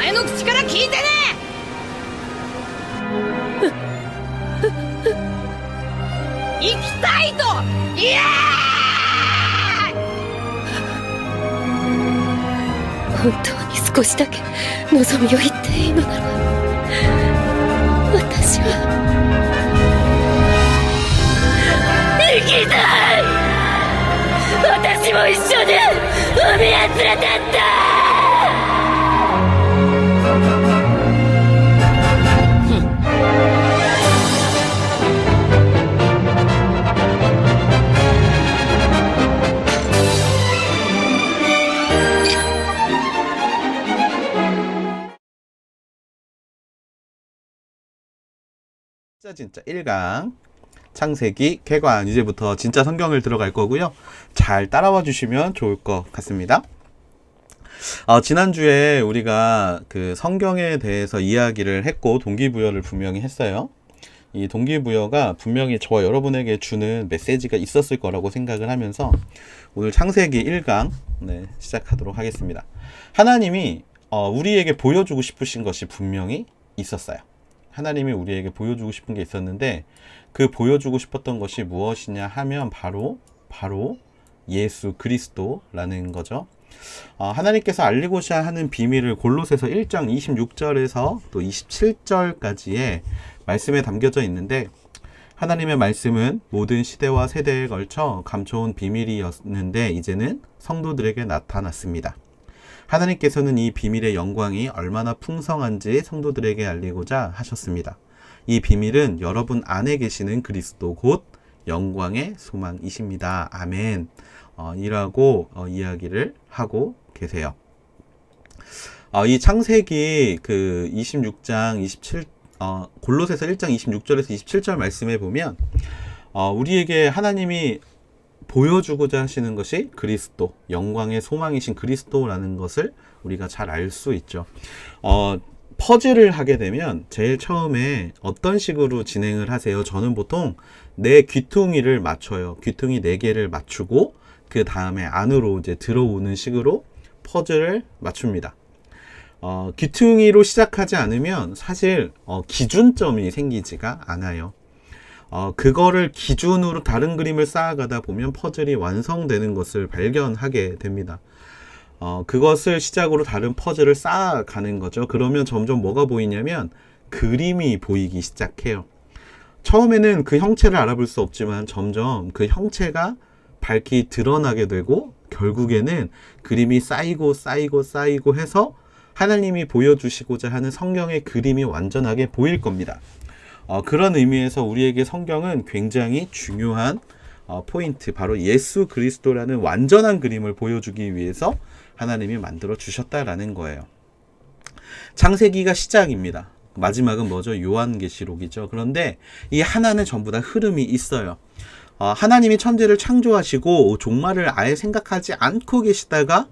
前の口から聞いてね。生きたいと言え。本当に少しだけ望みを言っていいのなら、私は生きたい。私も一緒に海へ連れてって。진짜 1강 창세기 개관 이제부터 진짜 성경을 들어갈 거고요. 잘 따라와 주시면 좋을 것 같습니다. 지난주에 우리가 그 성경에 대해서 이야기를 했고 동기부여를 분명히 했어요. 이 동기부여가 분명히 저와 여러분에게 주는 메시지가 있었을 거라고 생각을 하면서 오늘 창세기 1강 시작하도록 하겠습니다. 하나님이 우리에게 보여주고 싶으신 것이 분명히 있었어요. 하나님이 우리에게 보여주고 싶은 게 있었는데 그 보여주고 싶었던 것이 무엇이냐 하면 바로 예수 그리스도라는 거죠. 하나님께서 알리고자 하는 비밀을 골로새서 1장 26절에서 또 27절까지의 말씀에 담겨져 있는데 하나님의 말씀은 모든 시대와 세대에 걸쳐 감춰온 비밀이었는데 이제는 성도들에게 나타났습니다. 하나님께서는 이 비밀의 영광이 얼마나 풍성한지 성도들에게 알리고자 하셨습니다. 이 비밀은 여러분 안에 계시는 그리스도 곧 영광의 소망이십니다. 아멘. 이라고 이야기를 하고 계세요. 이 창세기 그 26장 27 골로새서 1장 26절에서 27절 말씀에 보면 우리에게 하나님이 보여주고자 하시는 것이 그리스도, 영광의 소망이신 그리스도라는 것을 우리가 잘 알 수 있죠. 퍼즐을 하게 되면 제일 처음에 어떤 식으로 진행을 하세요? 저는 보통 내 귀퉁이를 맞춰요. 귀퉁이 4개를 맞추고 그 다음에 안으로 이제 들어오는 식으로 퍼즐을 맞춥니다. 귀퉁이로 시작하지 않으면 사실 기준점이 생기지가 않아요. 그거를 기준으로 다른 그림을 쌓아가다 보면 퍼즐이 완성되는 것을 발견하게 됩니다. 그것을 시작으로 다른 퍼즐을 쌓아가는 거죠. 그러면 점점 뭐가 보이냐면 그림이 보이기 시작해요. 처음에는 그 형체를 알아볼 수 없지만 점점 그 형체가 밝히 드러나게 되고 결국에는 그림이 쌓이고 해서 하나님이 보여주시고자 하는 성경의 그림이 완전하게 보일 겁니다. 그런 의미에서 우리에게 성경은 굉장히 중요한 포인트, 바로 예수 그리스도라는 완전한 그림을 보여주기 위해서 하나님이 만들어 주셨다라는 거예요. 창세기가 시작입니다. 마지막은 뭐죠? 요한계시록이죠. 그런데 이 하나는 전부 다 흐름이 있어요. 하나님이 천지를 창조하시고 종말을 아예 생각하지 않고 계시다가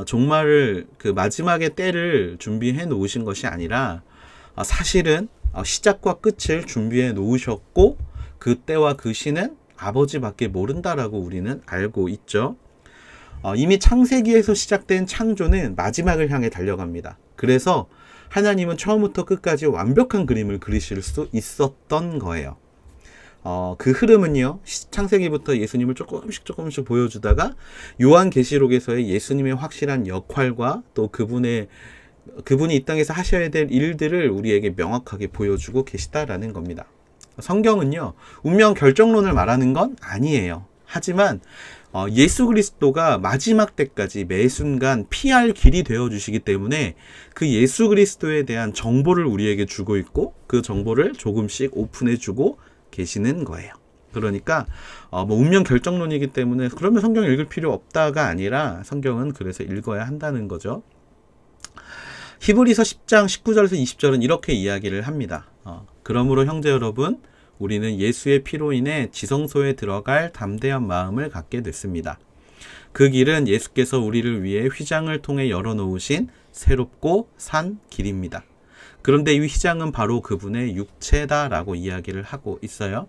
종말을 그 마지막의 때를 준비해 놓으신 것이 아니라 사실은 시작과 끝을 준비해 놓으셨고 그 때와 그 시는 아버지밖에 모른다라고 우리는 알고 있죠. 이미 창세기에서 시작된 창조는 마지막을 향해 달려갑니다. 그래서 하나님은 처음부터 끝까지 완벽한 그림을 그리실 수 있었던 거예요. 그 흐름은요, 창세기부터 예수님을 조금씩 보여주다가 요한계시록에서의 예수님의 확실한 역할과 또 그분이 이 땅에서 하셔야 될 일들을 우리에게 명확하게 보여주고 계시다라는 겁니다. 성경은요, 운명 결정론을 말하는 건 아니에요. 하지만 예수 그리스도가 마지막 때까지 매 순간 피할 길이 되어주시기 때문에 그 예수 그리스도에 대한 정보를 우리에게 주고 있고 그 정보를 조금씩 오픈해주고 계시는 거예요. 그러니까 운명 결정론이기 때문에 그러면 성경 읽을 필요 없다가 아니라 성경은 그래서 읽어야 한다는 거죠. 히브리서 10장 19절에서 20절은 이렇게 이야기를 합니다. 그러므로 형제 여러분, 우리는 예수의 피로 인해 지성소에 들어갈 담대한 마음을 갖게 됐습니다. 그 길은 예수께서 우리를 위해 휘장을 통해 열어놓으신 새롭고 산 길입니다. 그런데 이 휘장은 바로 그분의 육체다라고 이야기를 하고 있어요.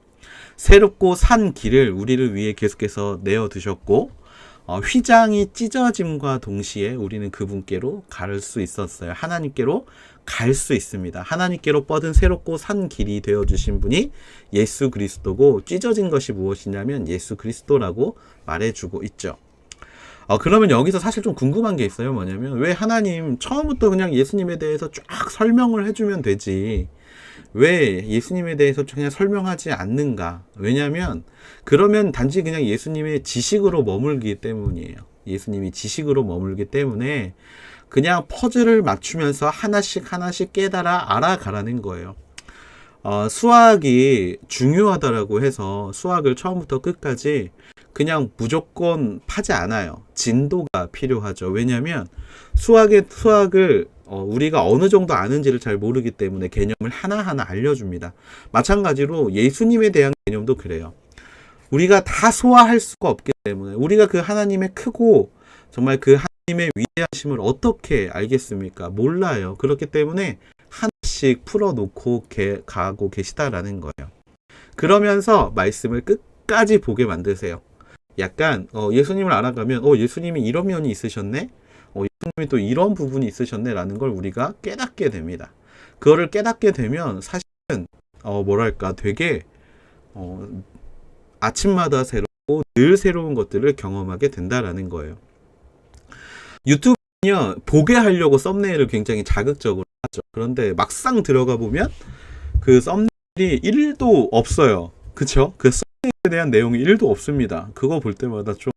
새롭고 산 길을 우리를 위해 계속해서 내어두셨고 휘장이 찢어짐과 동시에 우리는 그분께로 갈 수 있었어요. 하나님께로 갈 수 있습니다. 하나님께로 뻗은 새롭고 산 길이 되어주신 분이 예수 그리스도고, 찢어진 것이 무엇이냐면 예수 그리스도라고 말해주고 있죠. 그러면 여기서 사실 좀 궁금한 게 있어요. 뭐냐면, 왜 하나님 처음부터 그냥 예수님에 대해서 쫙 설명을 해주면 되지, 왜 예수님에 대해서 그냥 설명하지 않는가? 왜냐면 그러면 단지 그냥 예수님의 지식으로 머물기 때문이에요. 예수님이 지식으로 머물기 때문에 그냥 퍼즐을 맞추면서 하나씩 하나씩 깨달아 알아가라는 거예요. 수학이 중요하다라고 해서 수학을 처음부터 끝까지 그냥 무조건 파지 않아요. 진도가 필요하죠. 왜냐하면 수학을 우리가 어느 정도 아는지를 잘 모르기 때문에 개념을 하나하나 알려줍니다. 마찬가지로 예수님에 대한 개념도 그래요. 우리가 다 소화할 수가 없기 때문에, 우리가 그 하나님의 크고 정말 그 하나님의 위대하심을 어떻게 알겠습니까? 몰라요. 그렇기 때문에 하나씩 풀어놓고 가고 계시다라는 거예요. 그러면서 말씀을 끝까지 보게 만드세요. 약간 예수님을 알아가면 예수님이 이런 면이 있으셨네? 예수님이 또 이런 부분이 있으셨네? 라는 걸 우리가 깨닫게 됩니다. 그거를 깨닫게 되면 사실은 되게 아침마다 새롭고 늘 새로운 것들을 경험하게 된다라는 거예요. 유튜브는요, 보게 하려고 썸네일을 굉장히 자극적으로 하죠. 그런데 막상 들어가 보면 그 썸네일이 1도 없어요. 그쵸? 그 썸네일에 대한 내용이 1도 없습니다. 그거 볼 때마다 좀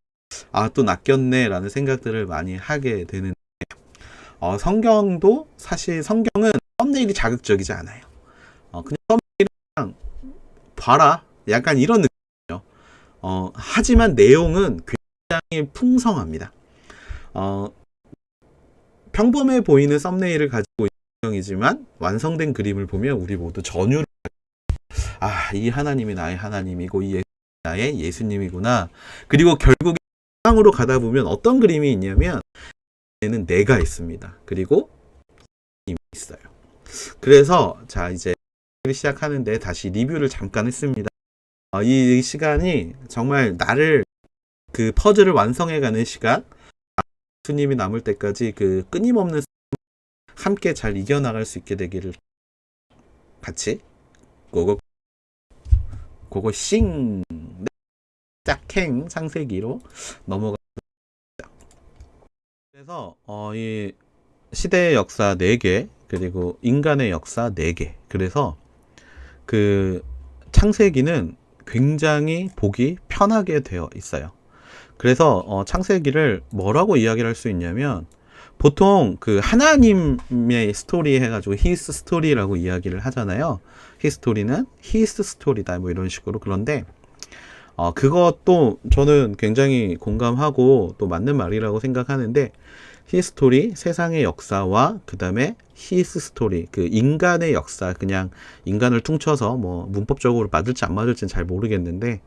또 낚였네 라는 생각들을 많이 하게 되는데, 성경도 사실 성경은 썸네일이 자극적이지 않아요. 그냥 썸네일이랑 봐라, 약간 이런 느낌이에요. 하지만 내용은 굉장히 풍성합니다. 평범해 보이는 썸네일을 가지고 있는 성경이지만 완성된 그림을 보면 우리 모두 전율을, 이 하나님이 나의 하나님이고 이 예수님이 나의 예수님이구나. 그리고 결국에 세상으로 가다 보면 어떤 그림이 있냐면, 에는 내가 있습니다. 그리고 하나님이 있어요. 그래서 자, 이제 시작하는데 다시 리뷰를 잠깐 했습니다. 이 시간이 정말 나를 그 퍼즐을 완성해가는 시간, 예수님이 남을 때까지 그 끊임없는 함께 잘 이겨나갈 수 있게 되기를 같이 고고 싱 짝행 창세기로 넘어갑니다. 그래서 이 시대의 역사 4개, 그리고 인간의 역사 4개. 그래서 그 창세기는 굉장히 보기 편하게 되어 있어요. 그래서 창세기를 뭐라고 이야기를 할 수 있냐면, 보통 그 하나님의 스토리 해가지고 히스 스토리라고 이야기를 하잖아요. 히스토리는 히스 스토리다, 뭐 이런 식으로. 그런데 그것도 저는 굉장히 공감하고 또 맞는 말이라고 생각하는데, 히스토리, 세상의 역사와 그 다음에 히스 스토리, 그 인간의 역사, 그냥 인간을 퉁쳐서 뭐 문법적으로 맞을지 안 맞을지는 잘 모르겠는데,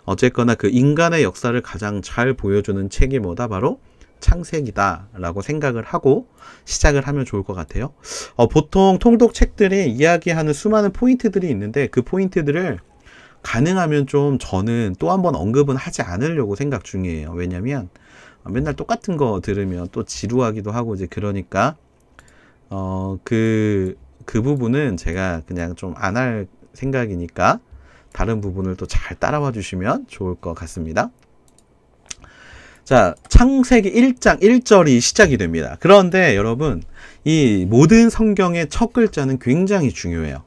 어쨌거나 그 인간의 역사를 가장 잘 보여주는 책이 뭐다? 바로 창세기다 라고 생각을 하고 시작을 하면 좋을 것 같아요. 보통 통독 책들이 이야기하는 수많은 포인트들이 있는데, 그 포인트들을 가능하면 좀 저는 또 한번 언급은 하지 않으려고 생각 중이에요. 왜냐면 맨날 똑같은 거 들으면 또 지루하기도 하고, 이제 그러니까 그 부분은 제가 그냥 좀 안 할 생각이니까 다른 부분을 또 잘 따라와 주시면 좋을 것 같습니다. 자, 창세기 1장 1절이 시작이 됩니다. 그런데 여러분, 이 모든 성경의 첫 글자는 굉장히 중요해요.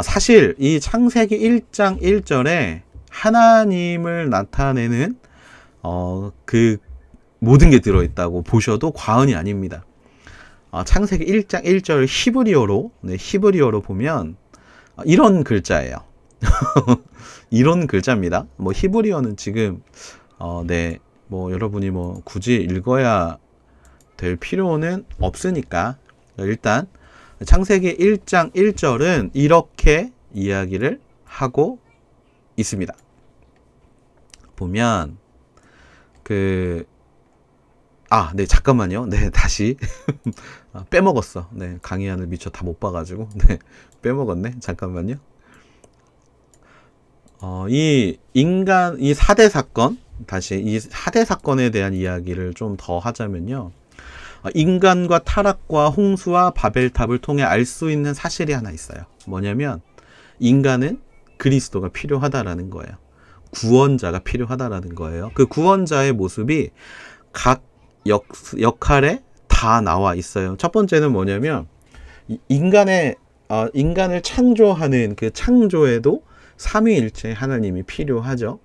사실 이 창세기 1장 1절에 하나님을 나타내는 그 모든 게 들어있다고 보셔도 과언이 아닙니다. 창세기 1장 1절 히브리어로 보면 이런 글자예요. 이런 글자입니다. 뭐 히브리어는 지금 뭐 여러분이 뭐 굳이 읽어야 될 필요는 없으니까 일단 창세기 1장 1절은 이렇게 이야기를 하고 있습니다. 보면 네, 잠깐만요. 네, 다시 빼먹었어. 네, 강의안을 미처 다 못 봐가지고 네, 빼먹었네. 잠깐만요. 이 4대 사건, 다시 이 하대 사건에 대한 이야기를 좀 더 하자면요. 인간과 타락과 홍수와 바벨탑을 통해 알 수 있는 사실이 하나 있어요. 뭐냐면 인간은 그리스도가 필요하다라는 거예요. 구원자가 필요하다라는 거예요. 그 구원자의 모습이 각 역할에 다 나와 있어요. 첫 번째는 뭐냐면 인간을 창조하는 그 창조에도 삼위일체 하나님이 필요하죠.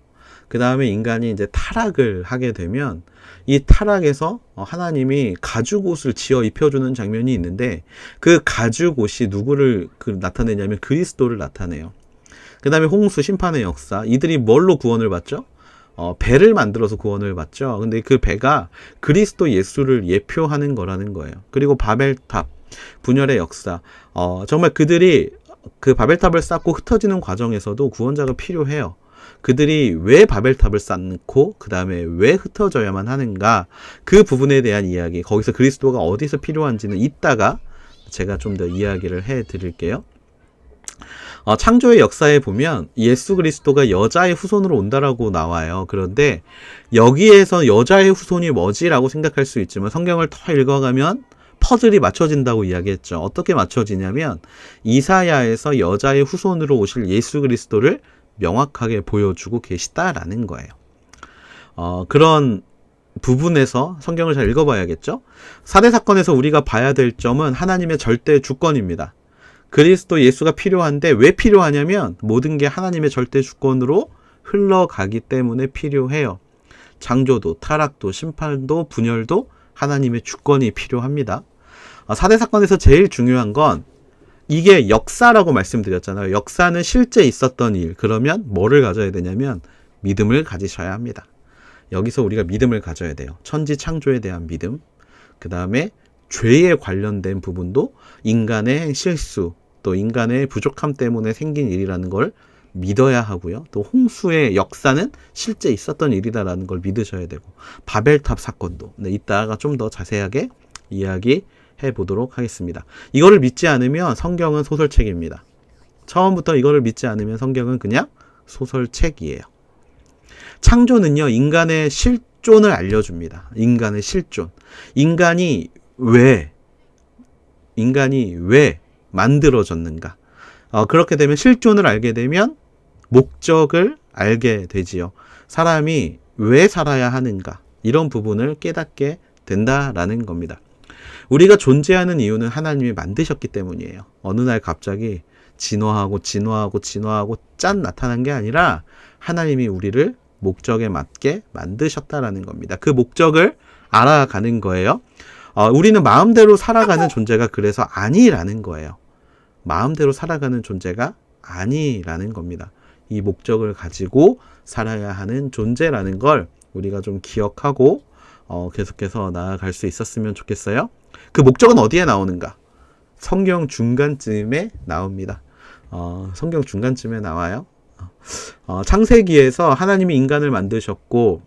그 다음에 인간이 이제 타락을 하게 되면 이 타락에서 하나님이 가죽옷을 지어 입혀주는 장면이 있는데 그 가죽옷이 누구를 나타내냐면 그리스도를 나타내요. 그 다음에 홍수 심판의 역사, 이들이 뭘로 구원을 받죠? 배를 만들어서 구원을 받죠. 근데 그 배가 그리스도 예수를 예표하는 거라는 거예요. 그리고 바벨탑 분열의 역사, 정말 그들이 그 바벨탑을 쌓고 흩어지는 과정에서도 구원자가 필요해요. 그들이 왜 바벨탑을 쌓고 그 다음에 왜 흩어져야만 하는가, 그 부분에 대한 이야기, 거기서 그리스도가 어디서 필요한지는 이따가 제가 좀 더 이야기를 해 드릴게요. 창조의 역사에 보면 예수 그리스도가 여자의 후손으로 온다라고 나와요. 그런데 여기에서 여자의 후손이 뭐지라고 생각할 수 있지만 성경을 더 읽어가면 퍼즐이 맞춰진다고 이야기했죠. 어떻게 맞춰지냐면 이사야에서 여자의 후손으로 오실 예수 그리스도를 명확하게 보여주고 계시다라는 거예요. 그런 부분에서 성경을 잘 읽어봐야겠죠. 사대 사건에서 우리가 봐야 될 점은 하나님의 절대 주권입니다. 그리스도 예수가 필요한데 왜 필요하냐면 모든 게 하나님의 절대 주권으로 흘러가기 때문에 필요해요. 창조도, 타락도, 심판도, 분열도 하나님의 주권이 필요합니다. 사대 사건에서 제일 중요한 건 이게 역사라고 말씀드렸잖아요. 역사는 실제 있었던 일. 그러면 뭐를 가져야 되냐면 믿음을 가지셔야 합니다. 여기서 우리가 믿음을 가져야 돼요. 천지 창조에 대한 믿음. 그 다음에 죄에 관련된 부분도 인간의 실수, 또 인간의 부족함 때문에 생긴 일이라는 걸 믿어야 하고요. 또 홍수의 역사는 실제 있었던 일이다라는 걸 믿으셔야 되고, 바벨탑 사건도 이따가 좀 더 자세하게 이야기해 보도록 하겠습니다. 이거를 믿지 않으면 성경은 소설책입니다. 처음부터 이거를 믿지 않으면 성경은 그냥 소설책이에요. 창조는요, 인간의 실존을 알려줍니다. 인간의 실존. 인간이 왜 만들어졌는가. 그렇게 되면 실존을 알게 되면 목적을 알게 되지요. 사람이 왜 살아야 하는가, 이런 부분을 깨닫게 된다라는 겁니다. 우리가 존재하는 이유는 하나님이 만드셨기 때문이에요. 어느 날 갑자기 진화하고 짠 나타난 게 아니라 하나님이 우리를 목적에 맞게 만드셨다라는 겁니다. 그 목적을 알아가는 거예요. 우리는 마음대로 살아가는 존재가 그래서 아니라는 거예요. 마음대로 살아가는 존재가 아니라는 겁니다. 이 목적을 가지고 살아야 하는 존재라는 걸 우리가 좀 기억하고 계속해서 나아갈 수 있었으면 좋겠어요. 그 목적은 어디에 나오는가? 성경 중간쯤에 나옵니다. 성경 중간쯤에 나와요. 창세기에서 하나님이 인간을 만드셨고,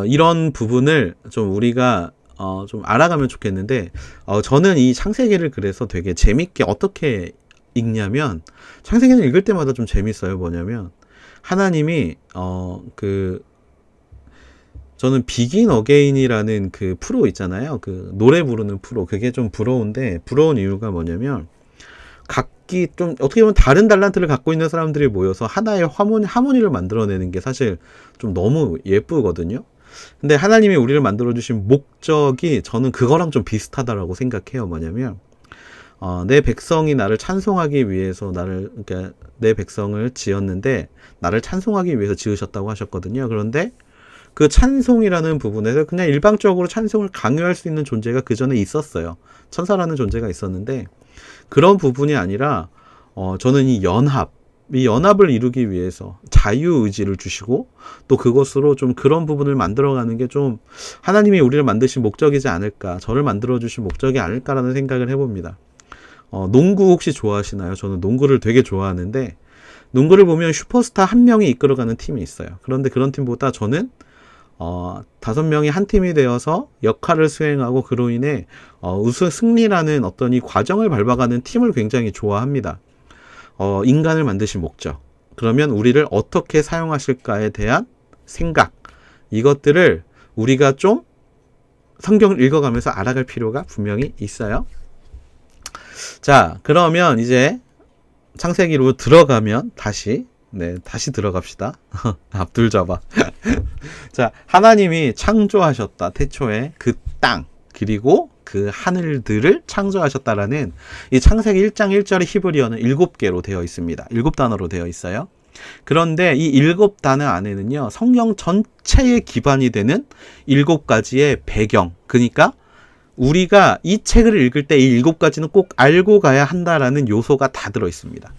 이런 부분을 좀 우리가 좀 알아가면 좋겠는데, 저는 이 창세기를 그래서 되게 재밌게 어떻게 읽냐면, 창세기는 읽을 때마다 좀 재밌어요. 뭐냐면 하나님이 저는 비긴 어게인이라는 그 프로 있잖아요. 그 노래 부르는 프로. 그게 좀 부러운데, 부러운 이유가 뭐냐면 각기 좀 어떻게 보면 다른 달란트를 갖고 있는 사람들이 모여서 하나의 하모니를 만들어내는 게 사실 좀 너무 예쁘거든요. 근데 하나님이 우리를 만들어주신 목적이 저는 그거랑 좀 비슷하다라고 생각해요. 뭐냐면 내 백성이 나를 찬송하기 위해서 그러니까 내 백성을 지었는데 나를 찬송하기 위해서 지으셨다고 하셨거든요. 그런데 그 찬송이라는 부분에서 그냥 일방적으로 찬송을 강요할 수 있는 존재가 그 전에 있었어요. 천사라는 존재가 있었는데, 그런 부분이 아니라 저는 이 연합을 이루기 위해서 자유의지를 주시고, 또 그것으로 좀 그런 부분을 만들어가는 게 좀 하나님이 우리를 만드신 목적이지 않을까, 저를 만들어주신 목적이 아닐까라는 생각을 해봅니다. 농구 혹시 좋아하시나요? 저는 농구를 되게 좋아하는데, 농구를 보면 슈퍼스타 한 명이 이끌어가는 팀이 있어요. 그런데 그런 팀보다 저는 5명이 한 팀이 되어서 역할을 수행하고 그로 인해 승리라는 어떤 이 과정을 밟아가는 팀을 굉장히 좋아합니다. 인간을 만드신 목적, 그러면 우리를 어떻게 사용하실까에 대한 생각, 이것들을 우리가 좀 성경을 읽어가면서 알아갈 필요가 분명히 있어요. 자, 그러면 이제 창세기로 들어가면 다시 들어갑시다. 앞둘 잡아. 자, 하나님이 창조하셨다. 태초에 그 땅, 그리고 그 하늘들을 창조하셨다라는 이 창세기 1장 1절의 히브리어는 7개로 되어 있습니다. 7단어로 되어 있어요. 그런데 이 7단어 안에는요, 성경 전체의 기반이 되는 7가지의 배경, 그러니까 우리가 이 책을 읽을 때 이 7가지는 꼭 알고 가야 한다라는 요소가 다 들어 있습니다.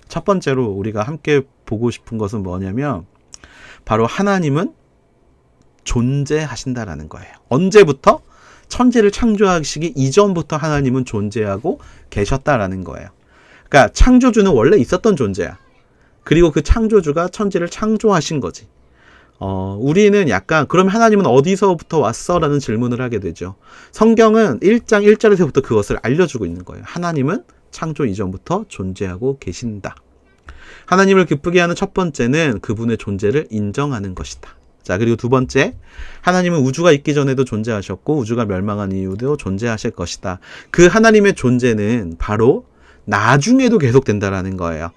첫 번째로 우리가 함께 보고 싶은 것은 뭐냐면 바로 하나님은 존재하신다라는 거예요. 언제부터? 천지를 창조하시기 이전부터 하나님은 존재하고 계셨다라는 거예요. 그러니까 창조주는 원래 있었던 존재야. 그리고 그 창조주가 천지를 창조하신 거지. 우리는 약간 그럼 하나님은 어디서부터 왔어? 라는 질문을 하게 되죠. 성경은 1장 1절에서부터 그것을 알려주고 있는 거예요. 하나님은 창조 이전부터 존재하고 계신다. 하나님을 기쁘게 하는 첫 번째는 그분의 존재를 인정하는 것이다. 자, 그리고 두 번째, 하나님은 우주가 있기 전에도 존재하셨고 우주가 멸망한 이후도 존재하실 것이다. 그 하나님의 존재는 바로 나중에도 계속된다라는 거예요.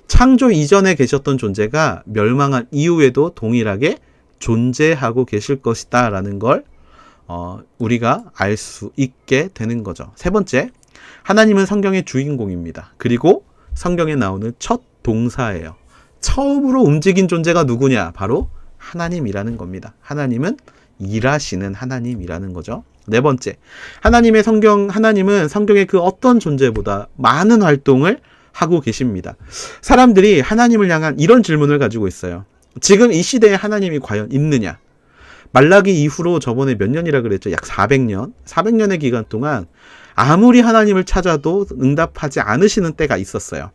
창조 이전에 계셨던 존재가 멸망한 이후에도 동일하게 존재하고 계실 것이다 라는 걸 우리가 알 수 있게 되는 거죠. 세 번째, 하나님은 성경의 주인공입니다. 그리고 성경에 나오는 첫 동사예요. 처음으로 움직인 존재가 누구냐? 바로 하나님이라는 겁니다. 하나님은 일하시는 하나님이라는 거죠. 네 번째, 하나님은 성경의 그 어떤 존재보다 많은 활동을 하고 계십니다. 사람들이 하나님을 향한 이런 질문을 가지고 있어요. 지금 이 시대에 하나님이 과연 있느냐? 말라기 이후로 저번에 몇 년이라 그랬죠? 약 400년. 400년의 기간 동안 아무리 하나님을 찾아도 응답하지 않으시는 때가 있었어요.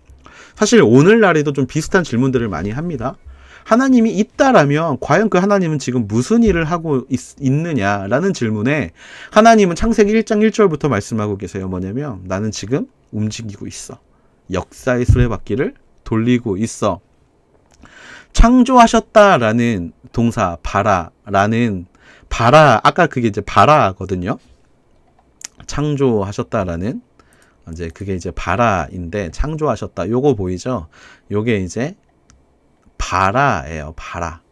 사실 오늘날에도 좀 비슷한 질문들을 많이 합니다. 하나님이 있다라면 과연 그 하나님은 지금 무슨 일을 하고 있느냐라는 질문에 하나님은 창세기 1장 1절부터 말씀하고 계세요. 뭐냐면 나는 지금 움직이고 있어. 역사의 수레바퀴를 돌리고 있어. 창조하셨다라는 동사 아까 그게 이제 바라거든요. 창조하셨다라는 이제 그게 이제 바라인데 창조하셨다. 요거 보이죠? 요게 이제 바라예요. 바라.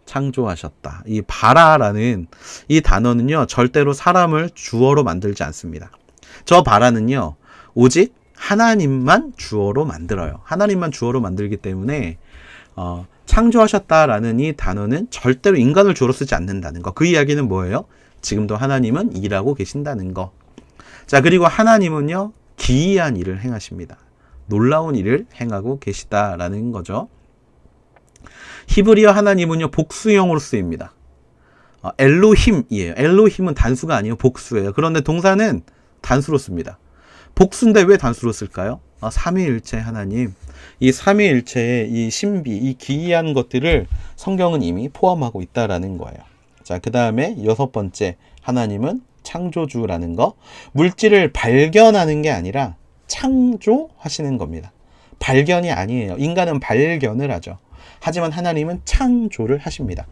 창조하셨다. 이 바라라는 이 단어는요, 절대로 사람을 주어로 만들지 않습니다. 저 바라는요, 오직 하나님만 주어로 만들어요. 하나님만 주어로 만들기 때문에 창조하셨다라는 이 단어는 절대로 인간을 주어로 쓰지 않는다는 거. 그 이야기는 뭐예요? 지금도 하나님은 일하고 계신다는 거. 자, 그리고 하나님은요, 기이한 일을 행하십니다. 놀라운 일을 행하고 계시다라는 거죠. 히브리어 하나님은요, 복수형으로 쓰입니다. 엘로힘이에요. 엘로힘은 단수가 아니에요. 복수예요. 그런데 동사는 단수로 씁니다. 복수인데 왜 단수로 쓸까요? 삼위일체 하나님. 이 삼위일체의 이 신비, 이 기이한 것들을 성경은 이미 포함하고 있다라는 거예요. 자, 그 다음에 6번째, 하나님은 창조주라는 거. 물질을 발견하는 게 아니라 창조하시는 겁니다. 발견이 아니에요. 인간은 발견을 하죠. 하지만 하나님은 창조를 하십니다.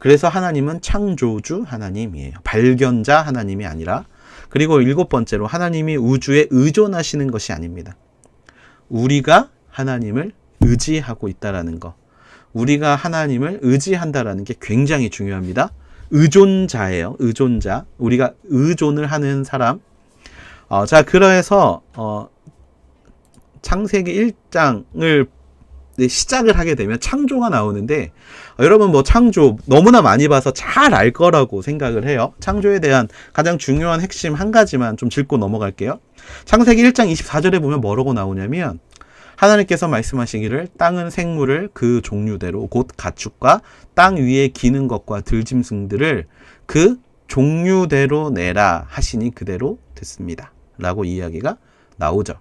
그래서 하나님은 창조주 하나님이에요. 발견자 하나님이 아니라. 그리고 7번째로 하나님이 우주에 의존하시는 것이 아닙니다. 우리가 하나님을 의지하고 있다라는 거. 우리가 하나님을 의지한다라는 게 굉장히 중요합니다. 의존자예요. 의존자. 우리가 의존을 하는 사람. 자, 그래서 창세기 1장을 시작을 하게 되면 창조가 나오는데 여러분 뭐 창조 너무나 많이 봐서 잘 알 거라고 생각을 해요. 창조에 대한 가장 중요한 핵심 한 가지만 좀 짚고 넘어갈게요. 창세기 1장 24절에 보면 뭐라고 나오냐면 하나님께서 말씀하시기를 땅은 생물을 그 종류대로 곧 가축과 땅 위에 기는 것과 들짐승들을 그 종류대로 내라 하시니 그대로 됐습니다. 라고 이야기가 나오죠.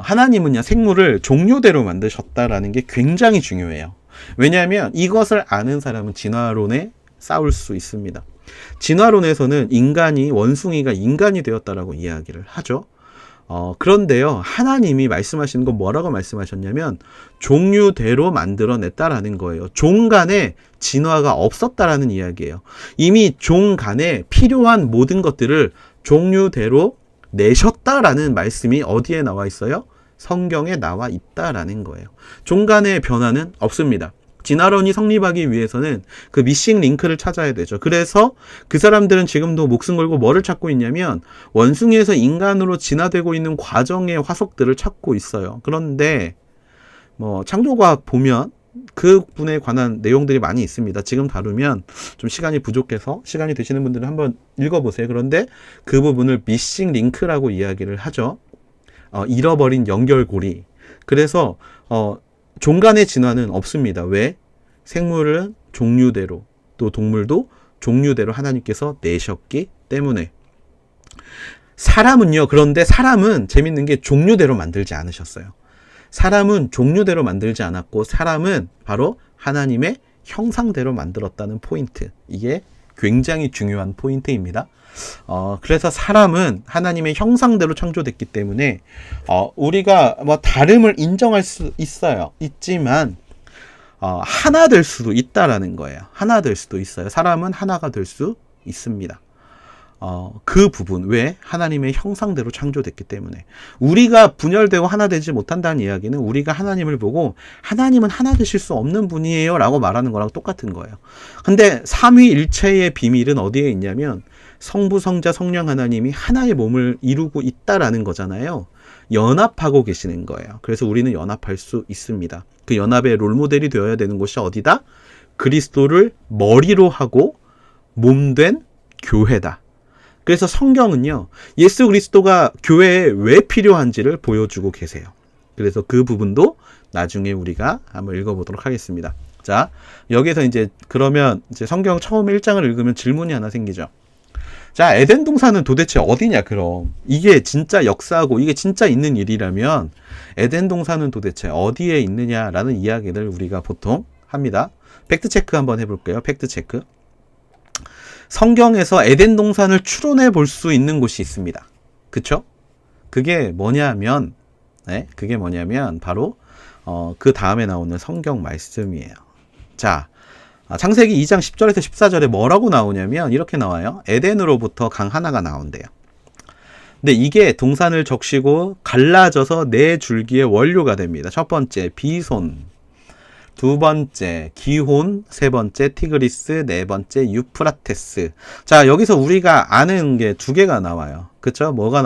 하나님은요, 생물을 종류대로 만드셨다라는 게 굉장히 중요해요. 왜냐하면 이것을 아는 사람은 진화론에 싸울 수 있습니다. 진화론에서는 원숭이가 인간이 되었다라고 이야기를 하죠. 그런데요, 하나님이 말씀하시는 건 뭐라고 말씀하셨냐면 종류대로 만들어냈다라는 거예요. 종 간에 진화가 없었다라는 이야기예요. 이미 종 간에 필요한 모든 것들을 종류대로 내셨다라는 말씀이 어디에 나와 있어요? 성경에 나와 있다라는 거예요. 종 간의 변화는 없습니다. 진화론이 성립하기 위해서는 그 미싱 링크를 찾아야 되죠. 그래서 그 사람들은 지금도 목숨 걸고 뭐를 찾고 있냐면 원숭이에서 인간으로 진화되고 있는 과정의 화석들을 찾고 있어요. 그런데 창조과학 보면 그 분에 관한 내용들이 많이 있습니다. 지금 다루면 좀 시간이 부족해서 시간이 되시는 분들은 한번 읽어보세요. 그런데 그 부분을 미싱 링크라고 이야기를 하죠. 잃어버린 연결고리. 그래서 종 간의 진화는 없습니다. 왜? 생물은 종류대로, 또 동물도 종류대로 하나님께서 내셨기 때문에. 사람은요, 그런데 사람은 재밌는 게 종류대로 만들지 않으셨어요. 사람은 종류대로 만들지 않았고, 사람은 바로 하나님의 형상대로 만들었다는 포인트. 이게 굉장히 중요한 포인트입니다. 그래서 사람은 하나님의 형상대로 창조됐기 때문에 우리가 다름을 인정할 수 있지만 하나 될 수도 있다라는 거예요. 하나 될 수도 있어요. 사람은 하나가 될 수 있습니다. 그 부분, 왜? 하나님의 형상대로 창조됐기 때문에. 우리가 분열되고 하나 되지 못한다는 이야기는 우리가 하나님을 보고 하나님은 하나 되실 수 없는 분이에요 라고 말하는 거랑 똑같은 거예요. 근데 삼위일체의 비밀은 어디에 있냐면 성부, 성자, 성령 하나님이 하나의 몸을 이루고 있다라는 거잖아요. 연합하고 계시는 거예요. 그래서 우리는 연합할 수 있습니다. 그 연합의 롤모델이 되어야 되는 곳이 어디다? 그리스도를 머리로 하고 몸된 교회다. 그래서 성경은요, 예수 그리스도가 교회에 왜 필요한지를 보여주고 계세요. 그래서 그 부분도 나중에 우리가 한번 읽어보도록 하겠습니다. 자, 여기서 그러면 성경 처음 1장을 읽으면 질문이 하나 생기죠. 자, 에덴 동산은 도대체 어디냐, 그럼? 이게 진짜 역사고, 이게 진짜 있는 일이라면, 에덴 동산은 도대체 어디에 있느냐라는 이야기를 우리가 보통 합니다. 팩트체크 한번 해볼게요. 팩트체크. 성경에서 에덴 동산을 추론해 볼 수 있는 곳이 있습니다. 그쵸? 그게 뭐냐면, 바로, 그 다음에 나오는 성경 말씀이에요. 자, 창세기 2장 10절에서 14절에 뭐라고 나오냐면 이렇게 나와요. 에덴으로부터 강 하나가 나온대요. 근데 이게 동산을 적시고 갈라져서 네 줄기의 원료가 됩니다. 첫 번째 비손, 두 번째 기혼, 세 번째 티그리스, 네 번째 유프라테스. 자, 여기서 우리가 아는 게 두 개가 나와요. 그쵸? 뭐가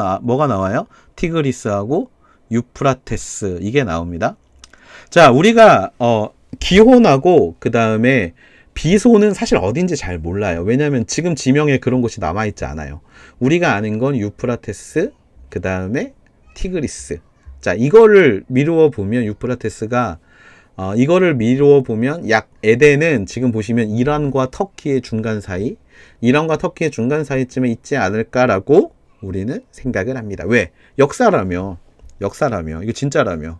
나와요? 티그리스하고 유프라테스, 이게 나옵니다. 자, 우리가 기혼하고 그 다음에 비소는 사실 어딘지 잘 몰라요. 왜냐하면 지금 지명에 그런 곳이 남아있지 않아요. 우리가 아는 건 유프라테스, 그 다음에 티그리스. 자, 이거를 미루어 보면 유프라테스가 이거를 미루어 보면 약 에덴은 지금 보시면 이란과 터키의 중간 사이, 이란과 터키의 중간 사이쯤에 있지 않을까라고 우리는 생각을 합니다. 왜? 역사라며 이거 진짜라며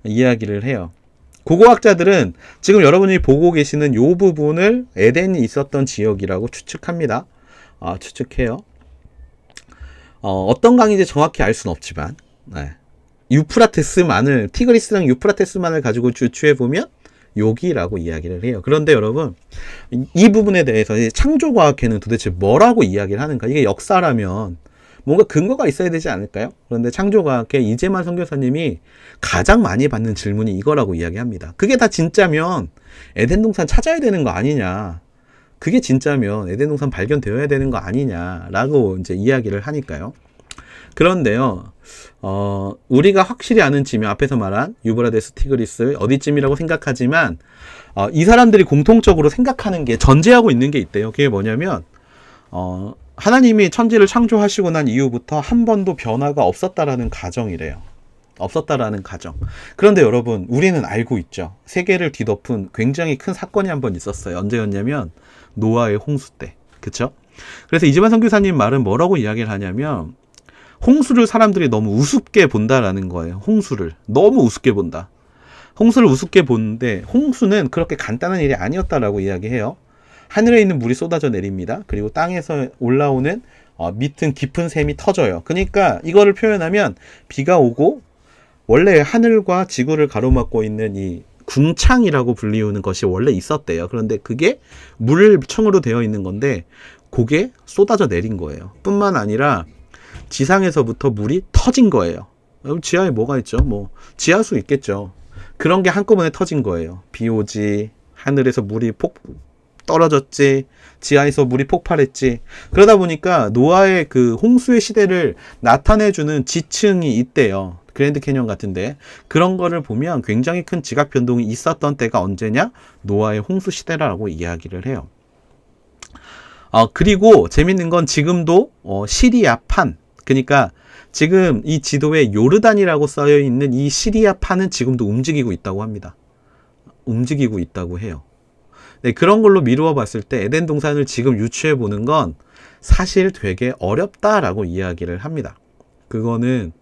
이야기를 해요. 고고학자들은 지금 여러분이 보고 계시는 이 부분을 에덴이 있었던 지역이라고 추측합니다. 추측해요. 어떤 강인지 정확히 알 수는 없지만, 유프라테스만을, 티그리스랑 유프라테스만을 가지고 추측해보면 여기라고 이야기를 해요. 그런데 여러분, 이 부분에 대해서 창조과학회는 도대체 뭐라고 이야기를 하는가? 이게 역사라면 뭔가 근거가 있어야 되지 않을까요? 그런데 창조과학회 이재만 선교사님이 가장 많이 받는 질문이 이거라고 이야기합니다. 그게 다 진짜면 에덴 동산 찾아야 되는 거 아니냐? 그게 진짜면 에덴 동산 발견되어야 되는 거 아니냐라고 이야기를 하니까요. 그런데요, 우리가 확실히 아는 지명, 앞에서 말한 유브라데스, 티그리스 어디쯤이라고 생각하지만 이 사람들이 공통적으로 생각하는 게, 전제하고 있는 게 있대요. 그게 뭐냐면 하나님이 천지를 창조하시고 난 이후부터 한 번도 변화가 없었다라는 가정이래요. 없었다라는 가정. 그런데 여러분, 우리는 알고 있죠. 세계를 뒤덮은 굉장히 큰 사건이 한 번 있었어요. 언제였냐면 노아의 홍수 때. 그쵸? 그래서 이재만 선교사님 말은 뭐라고 이야기를 하냐면, 홍수를 사람들이 너무 우습게 본다라는 거예요. 홍수를 너무 우습게 본다. 홍수를 우습게 보는데 홍수는 그렇게 간단한 일이 아니었다라고 이야기해요. 하늘에 있는 물이 쏟아져 내립니다. 그리고 땅에서 올라오는 밑은 깊은 샘이 터져요. 그러니까 이거를 표현하면 비가 오고 원래 하늘과 지구를 가로막고 있는 이 궁창이라고 불리우는 것이 원래 있었대요. 그런데 그게 물청으로 되어 있는 건데 그게 쏟아져 내린 거예요. 뿐만 아니라 지상에서부터 물이 터진 거예요. 지하에 뭐가 있죠? 뭐 지하수 있겠죠. 그런 게 한꺼번에 터진 거예요. 비 오지, 하늘에서 물이 떨어졌지, 지하에서 물이 폭발했지. 그러다 보니까 노아의 그 홍수의 시대를 나타내주는 지층이 있대요. 그랜드 캐년 같은데 그런 거를 보면 굉장히 큰 지각 변동이 있었던 때가 언제냐? 노아의 홍수 시대라고 이야기를 해요. 그리고 재밌는 건 지금도 시리아판, 그러니까 지금 이 지도에 요르단이라고 써여 있는 이 시리아판은 지금도 움직이고 있다고 합니다. 움직이고 있다고 해요. 네, 그런 걸로 미루어 봤을 때 에덴 동산을 지금 유추해 보는 건 사실 되게 어렵다라고 이야기를 합니다. 그거는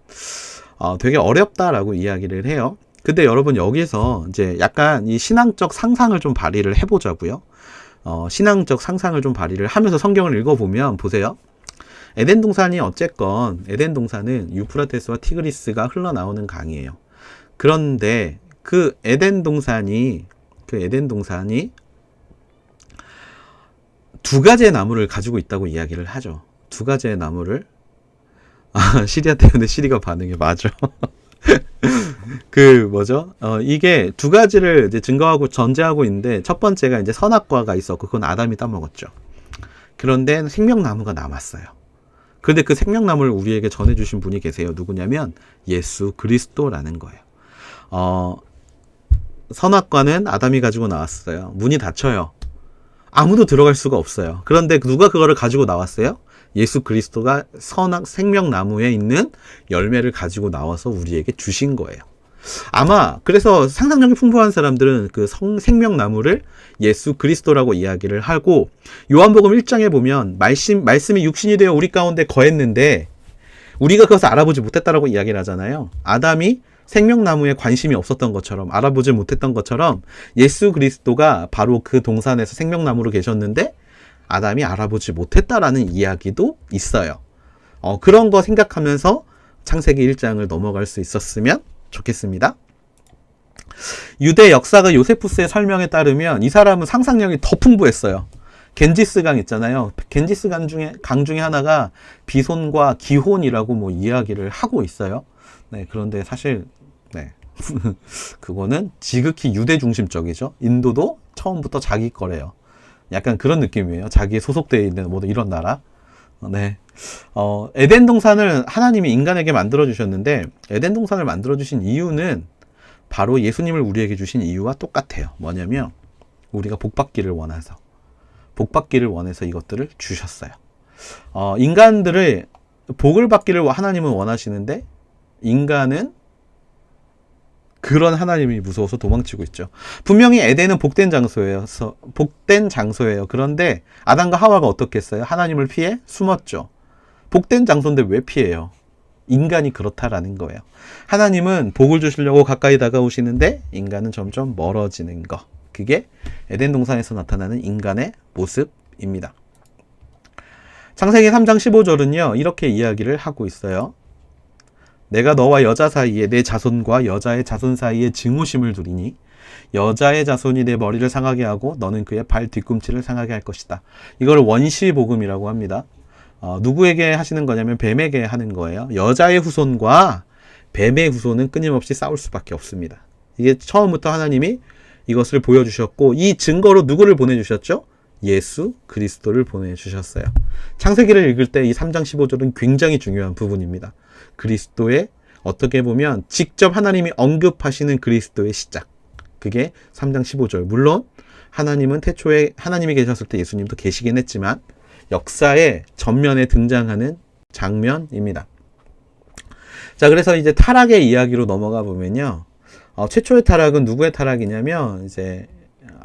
되게 어렵다라고 이야기를 해요. 근데 여러분 여기서 이제 약간 이 신앙적 상상을 좀 발휘를 해보자고요. 신앙적 상상을 좀 발휘를 하면서 성경을 읽어보면 보세요. 에덴 동산이 어쨌건 에덴 동산은 유프라테스와 티그리스가 흘러나오는 강이에요. 그런데 그 에덴 동산이 두 가지의 나무를 가지고 있다고 이야기를 하죠. 두 가지의 나무를 시리아 때문에 시리가 반응해. 맞아. 이게 두 가지를 이제 증거하고 전제하고 있는데 첫 번째가 이제 선악과가 있었고 그건 아담이 따먹었죠. 그런데 생명나무가 남았어요. 그런데 그 생명나무를 우리에게 전해주신 분이 계세요. 누구냐면 예수 그리스도라는 거예요. 선악과는 아담이 가지고 나왔어요. 문이 닫혀요. 아무도 들어갈 수가 없어요. 그런데 누가 그거를 가지고 나왔어요? 예수 그리스도가 생명나무에 있는 열매를 가지고 나와서 우리에게 주신 거예요. 아마 그래서 상상력이 풍부한 사람들은 그 생명나무를 예수 그리스도라고 이야기를 하고, 요한복음 1장에 보면 말씀이 육신이 되어 우리 가운데 거했는데 우리가 그것을 알아보지 못했다라고 이야기를 하잖아요. 아담이 생명나무에 관심이 없었던 것처럼, 알아보지 못했던 것처럼 예수 그리스도가 바로 그 동산에서 생명나무로 계셨는데 아담이 알아보지 못했다라는 이야기도 있어요. 그런 거 생각하면서 창세기 1장을 넘어갈 수 있었으면 좋겠습니다. 유대 역사가 요세푸스의 설명에 따르면 이 사람은 상상력이 더 풍부했어요. 겐지스 강 있잖아요. 겐지스 강 중에 하나가 비손과 기혼이라고 뭐 이야기를 하고 있어요. 네, 그런데 사실 그거는 지극히 유대 중심적이죠. 인도도 처음부터 자기 거래요. 약간 그런 느낌이에요. 자기에 소속되어 있는 뭐 이런 나라. 네. 에덴 동산을 하나님이 인간에게 만들어 주셨는데, 에덴 동산을 만들어 주신 이유는 바로 예수님을 우리에게 주신 이유와 똑같아요. 뭐냐면 우리가 복받기를 원해서 이것들을 주셨어요. 인간들을 복을 받기를 하나님은 원하시는데 인간은 그런 하나님이 무서워서 도망치고 있죠. 분명히 에덴은 복된 장소예요. 그런데 아담과 하와가 어떻게 했어요? 하나님을 피해 숨었죠. 복된 장소인데 왜 피해요? 인간이 그렇다라는 거예요. 하나님은 복을 주시려고 가까이 다가오시는데 인간은 점점 멀어지는 거. 그게 에덴 동산에서 나타나는 인간의 모습입니다. 창세기 3장 15절은요. 이렇게 이야기를 하고 있어요. 내가 너와 여자 사이에 내 자손과 여자의 자손 사이에 증오심을 두리니 여자의 자손이 내 머리를 상하게 하고 너는 그의 발 뒤꿈치를 상하게 할 것이다. 이걸 원시복음이라고 합니다. 누구에게 하시는 거냐면 뱀에게 하는 거예요. 여자의 후손과 뱀의 후손은 끊임없이 싸울 수밖에 없습니다. 이게 처음부터 하나님이 이것을 보여주셨고, 이 증거로 누구를 보내주셨죠? 예수 그리스도를 보내주셨어요. 창세기를 읽을 때 이 3장 15절은 굉장히 중요한 부분입니다. 그리스도의, 어떻게 보면 직접 하나님이 언급하시는 그리스도의 시작, 그게 3장 15절. 물론 하나님은 태초에 하나님이 계셨을 때 예수님도 계시긴 했지만 역사의 전면에 등장하는 장면입니다. 자, 그래서 이제 타락의 이야기로 넘어가 보면요. 최초의 타락은 누구의 타락이냐면 이제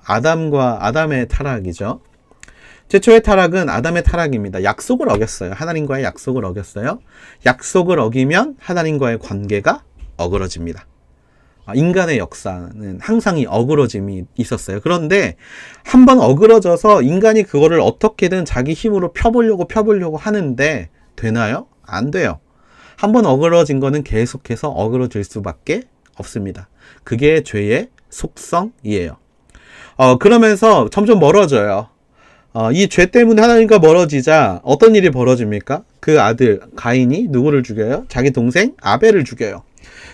아담의 타락이죠. 최초의 타락은 아담의 타락입니다. 약속을 어겼어요. 하나님과의 약속을 어겼어요. 약속을 어기면 하나님과의 관계가 어그러집니다. 인간의 역사는 항상 이 어그러짐이 있었어요. 그런데 한번 어그러져서 인간이 그거를 어떻게든 자기 힘으로 펴보려고 하는데 되나요? 안 돼요. 한번 어그러진 거는 계속해서 어그러질 수밖에 없습니다. 그게 죄의 속성이에요. 그러면서 점점 멀어져요. 이 죄 때문에 하나님과 멀어지자 어떤 일이 벌어집니까? 그 아들 가인이 누구를 죽여요? 자기 동생 아벨을 죽여요.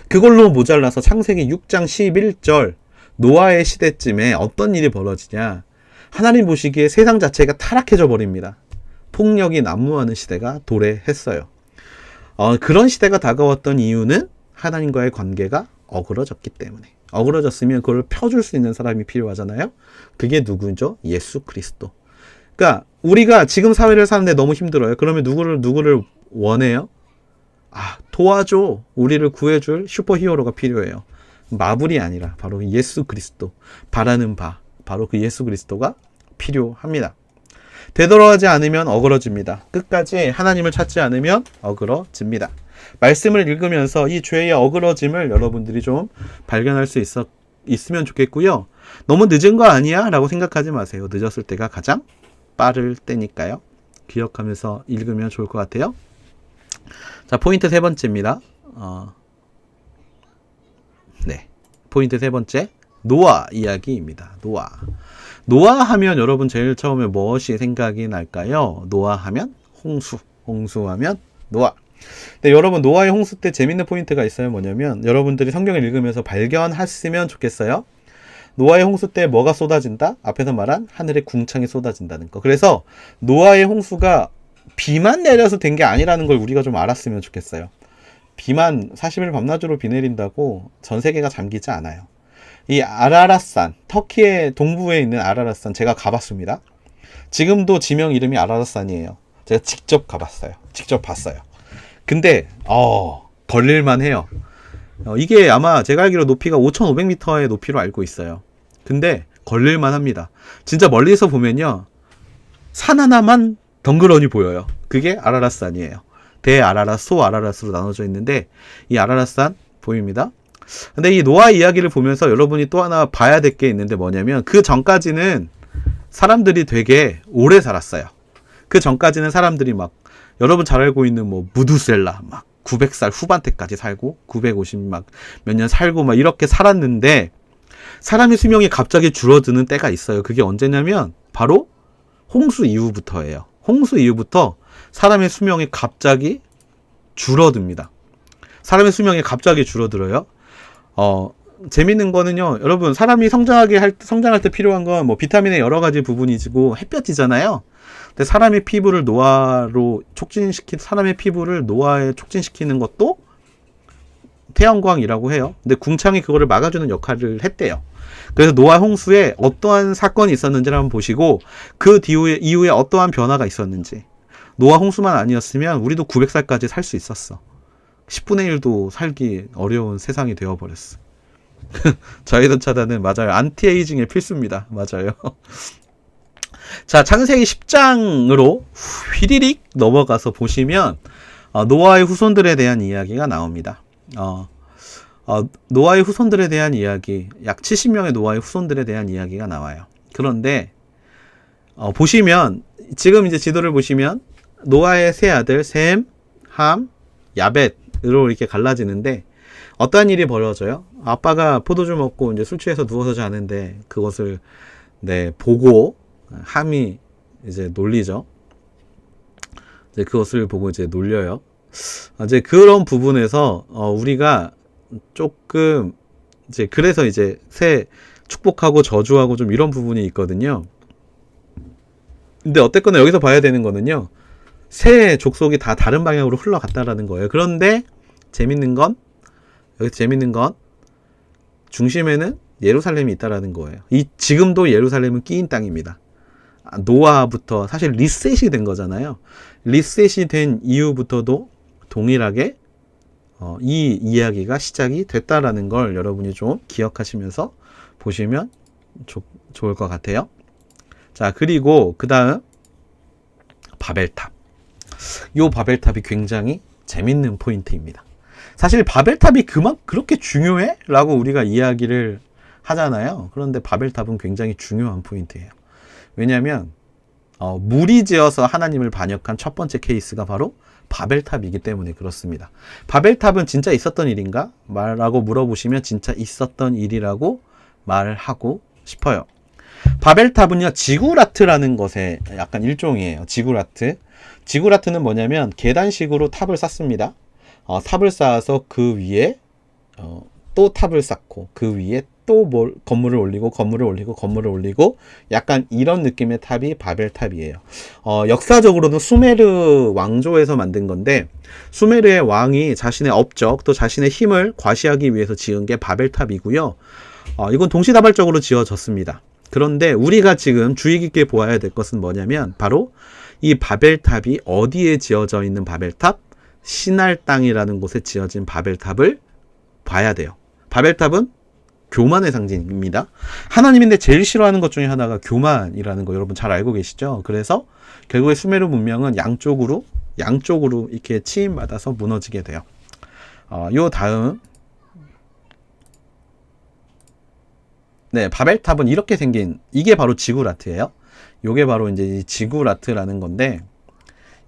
그걸로 모자라서 창세기 6장 11절 노아의 시대쯤에 어떤 일이 벌어지냐? 하나님 보시기에 세상 자체가 타락해져 버립니다. 폭력이 난무하는 시대가 도래했어요. 그런 시대가 다가왔던 이유는 하나님과의 관계가 어그러졌기 때문에. 어그러졌으면 그걸 펴줄 수 있는 사람이 필요하잖아요. 그게 누구죠? 예수 그리스도. 그러니까 우리가 지금 사회를 사는데 너무 힘들어요. 그러면 누구를 원해요? 도와줘. 우리를 구해줄 슈퍼히어로가 필요해요. 마블이 아니라 바로 예수 그리스도. 바라는 바. 바로 그 예수 그리스도가 필요합니다. 되돌아가지 않으면 어그러집니다. 끝까지 하나님을 찾지 않으면 어그러집니다. 말씀을 읽으면서 이 죄의 어그러짐을 여러분들이 좀 발견할 수 있으면 좋겠고요. 너무 늦은 거 아니야? 라고 생각하지 마세요. 늦었을 때가 가장 빠를 때니까요. 기억하면서 읽으면 좋을 것 같아요. 자, 포인트 세 번째입니다. 포인트 세 번째. 노아 이야기입니다. 노아 하면 여러분 제일 처음에 무엇이 생각이 날까요? 노아 하면 홍수 하면 노아. 근데 여러분 노아의 홍수 때 재밌는 포인트가 있어요. 뭐냐면 여러분들이 성경을 읽으면서 발견했으면 좋겠어요. 노아의 홍수 때 뭐가 쏟아진다? 앞에서 말한 하늘의 궁창이 쏟아진다는 거. 그래서 노아의 홍수가 비만 내려서 된 게 아니라는 걸 우리가 좀 알았으면 좋겠어요. 비만 40일 밤낮으로 비 내린다고 전 세계가 잠기지 않아요. 이 아라랏산, 터키의 동부에 있는 아라랏산 제가 가봤습니다. 지금도 지명 이름이 아라랏산이에요. 제가 직접 가봤어요. 직접 봤어요. 근데 걸릴만 해요. 이게 아마 제가 알기로 높이가 5,500m의 높이로 알고 있어요. 근데 걸릴만 합니다. 진짜 멀리서 보면요. 산 하나만 덩그러니 보여요. 그게 아라랏산이에요. 대아라랏, 소아라랏으로 나눠져 있는데 이 아라랏산 보입니다. 근데 이 노아 이야기를 보면서 여러분이 또 하나 봐야 될 게 있는데 뭐냐면 그 전까지는 사람들이 되게 오래 살았어요. 그 전까지는 사람들이 막 여러분 잘 알고 있는 뭐 무두셀라 막 900살 후반때까지 살고 950 막 몇 년 살고 막 이렇게 살았는데 사람의 수명이 갑자기 줄어드는 때가 있어요. 그게 언제냐면 바로 홍수 이후부터예요. 홍수 이후부터 사람의 수명이 갑자기 줄어듭니다. 사람의 수명이 갑자기 줄어들어요. 재밌는 거는요. 여러분 사람이 성장할 때 필요한 건 뭐 비타민의 여러 가지 부분이고 햇볕이잖아요. 근데 사람의 피부를 노화에 촉진시키는 것도 태양광이라고 해요. 근데 궁창이 그거를 막아주는 역할을 했대요. 그래서 노아 홍수에 어떠한 사건이 있었는지를 한번 보시고 그 이후에 어떠한 변화가 있었는지. 노아 홍수만 아니었으면 우리도 900살까지 살 수 있었어. 10분의 1도 살기 어려운 세상이 되어버렸어. 자외선 차단은 맞아요. 안티에이징의 필수입니다. 맞아요. 자, 창세기 10장으로 휘리릭 넘어가서 보시면 노아의 후손들에 대한 이야기가 나옵니다. 노아의 후손들에 대한 이야기, 약 70명의 노아의 후손들에 대한 이야기가 나와요. 그런데 보시면 지금 이제 지도를 보시면 노아의 세 아들 셈, 함, 야벳으로 이렇게 갈라지는데 어떠한 일이 벌어져요? 아빠가 포도주 먹고 이제 술 취해서 누워서 자는데 그것을 보고 함이 이제 놀리죠. 이제 그것을 보고 이제 놀려요. 이제 그런 부분에서 우리가 조금 이제 그래서 이제 새 축복하고 저주하고 좀 이런 부분이 있거든요. 근데 어쨌거나 여기서 봐야 되는 거는요. 새 족속이 다 다른 방향으로 흘러갔다라는 거예요. 그런데 여기서 재밌는 건 중심에는 예루살렘이 있다라는 거예요. 지금도 예루살렘은 끼인 땅입니다. 노아부터 사실 리셋이 된 거잖아요. 리셋이 된 이후부터도 동일하게 이 이야기가 시작이 됐다라는 걸 여러분이 좀 기억하시면서 보시면 좋을 것 같아요. 자, 그리고 그 다음 바벨탑. 이 바벨탑이 굉장히 재밌는 포인트입니다. 사실 바벨탑이 그렇게 중요해? 라고 우리가 이야기를 하잖아요. 그런데 바벨탑은 굉장히 중요한 포인트예요. 왜냐하면 무리지어서 하나님을 반역한 첫 번째 케이스가 바로 바벨탑이기 때문에 그렇습니다. 바벨탑은 진짜 있었던 일인가? 라고 물어보시면 진짜 있었던 일이라고 말하고 싶어요. 바벨탑은요, 지구라트라는 것의 약간 일종이에요. 지구라트는 뭐냐면 계단식으로 탑을 쌓습니다. 탑을 쌓아서 그 위에 또 탑을 쌓고 그 위에 또 건물을 올리고 약간 이런 느낌의 탑이 바벨탑이에요. 역사적으로는 수메르 왕조에서 만든 건데, 수메르의 왕이 자신의 업적 또 자신의 힘을 과시하기 위해서 지은 게 바벨탑이고요. 이건 동시다발적으로 지어졌습니다. 그런데 우리가 지금 주의 깊게 보아야 될 것은 뭐냐면 바로 이 바벨탑이 어디에 지어져 있는 바벨탑? 시날 땅이라는 곳에 지어진 바벨탑을 봐야 돼요. 바벨탑은 교만의 상징입니다. 하나님인데 제일 싫어하는 것 중에 하나가 교만이라는 거 여러분 잘 알고 계시죠? 그래서 결국에 수메르 문명은 양쪽으로 이렇게 치임받아서 무너지게 돼요. 요 다음, 네, 바벨탑은 이렇게 생긴, 이게 바로 지구라트예요. 요게 바로 이제 이 지구라트라는 건데,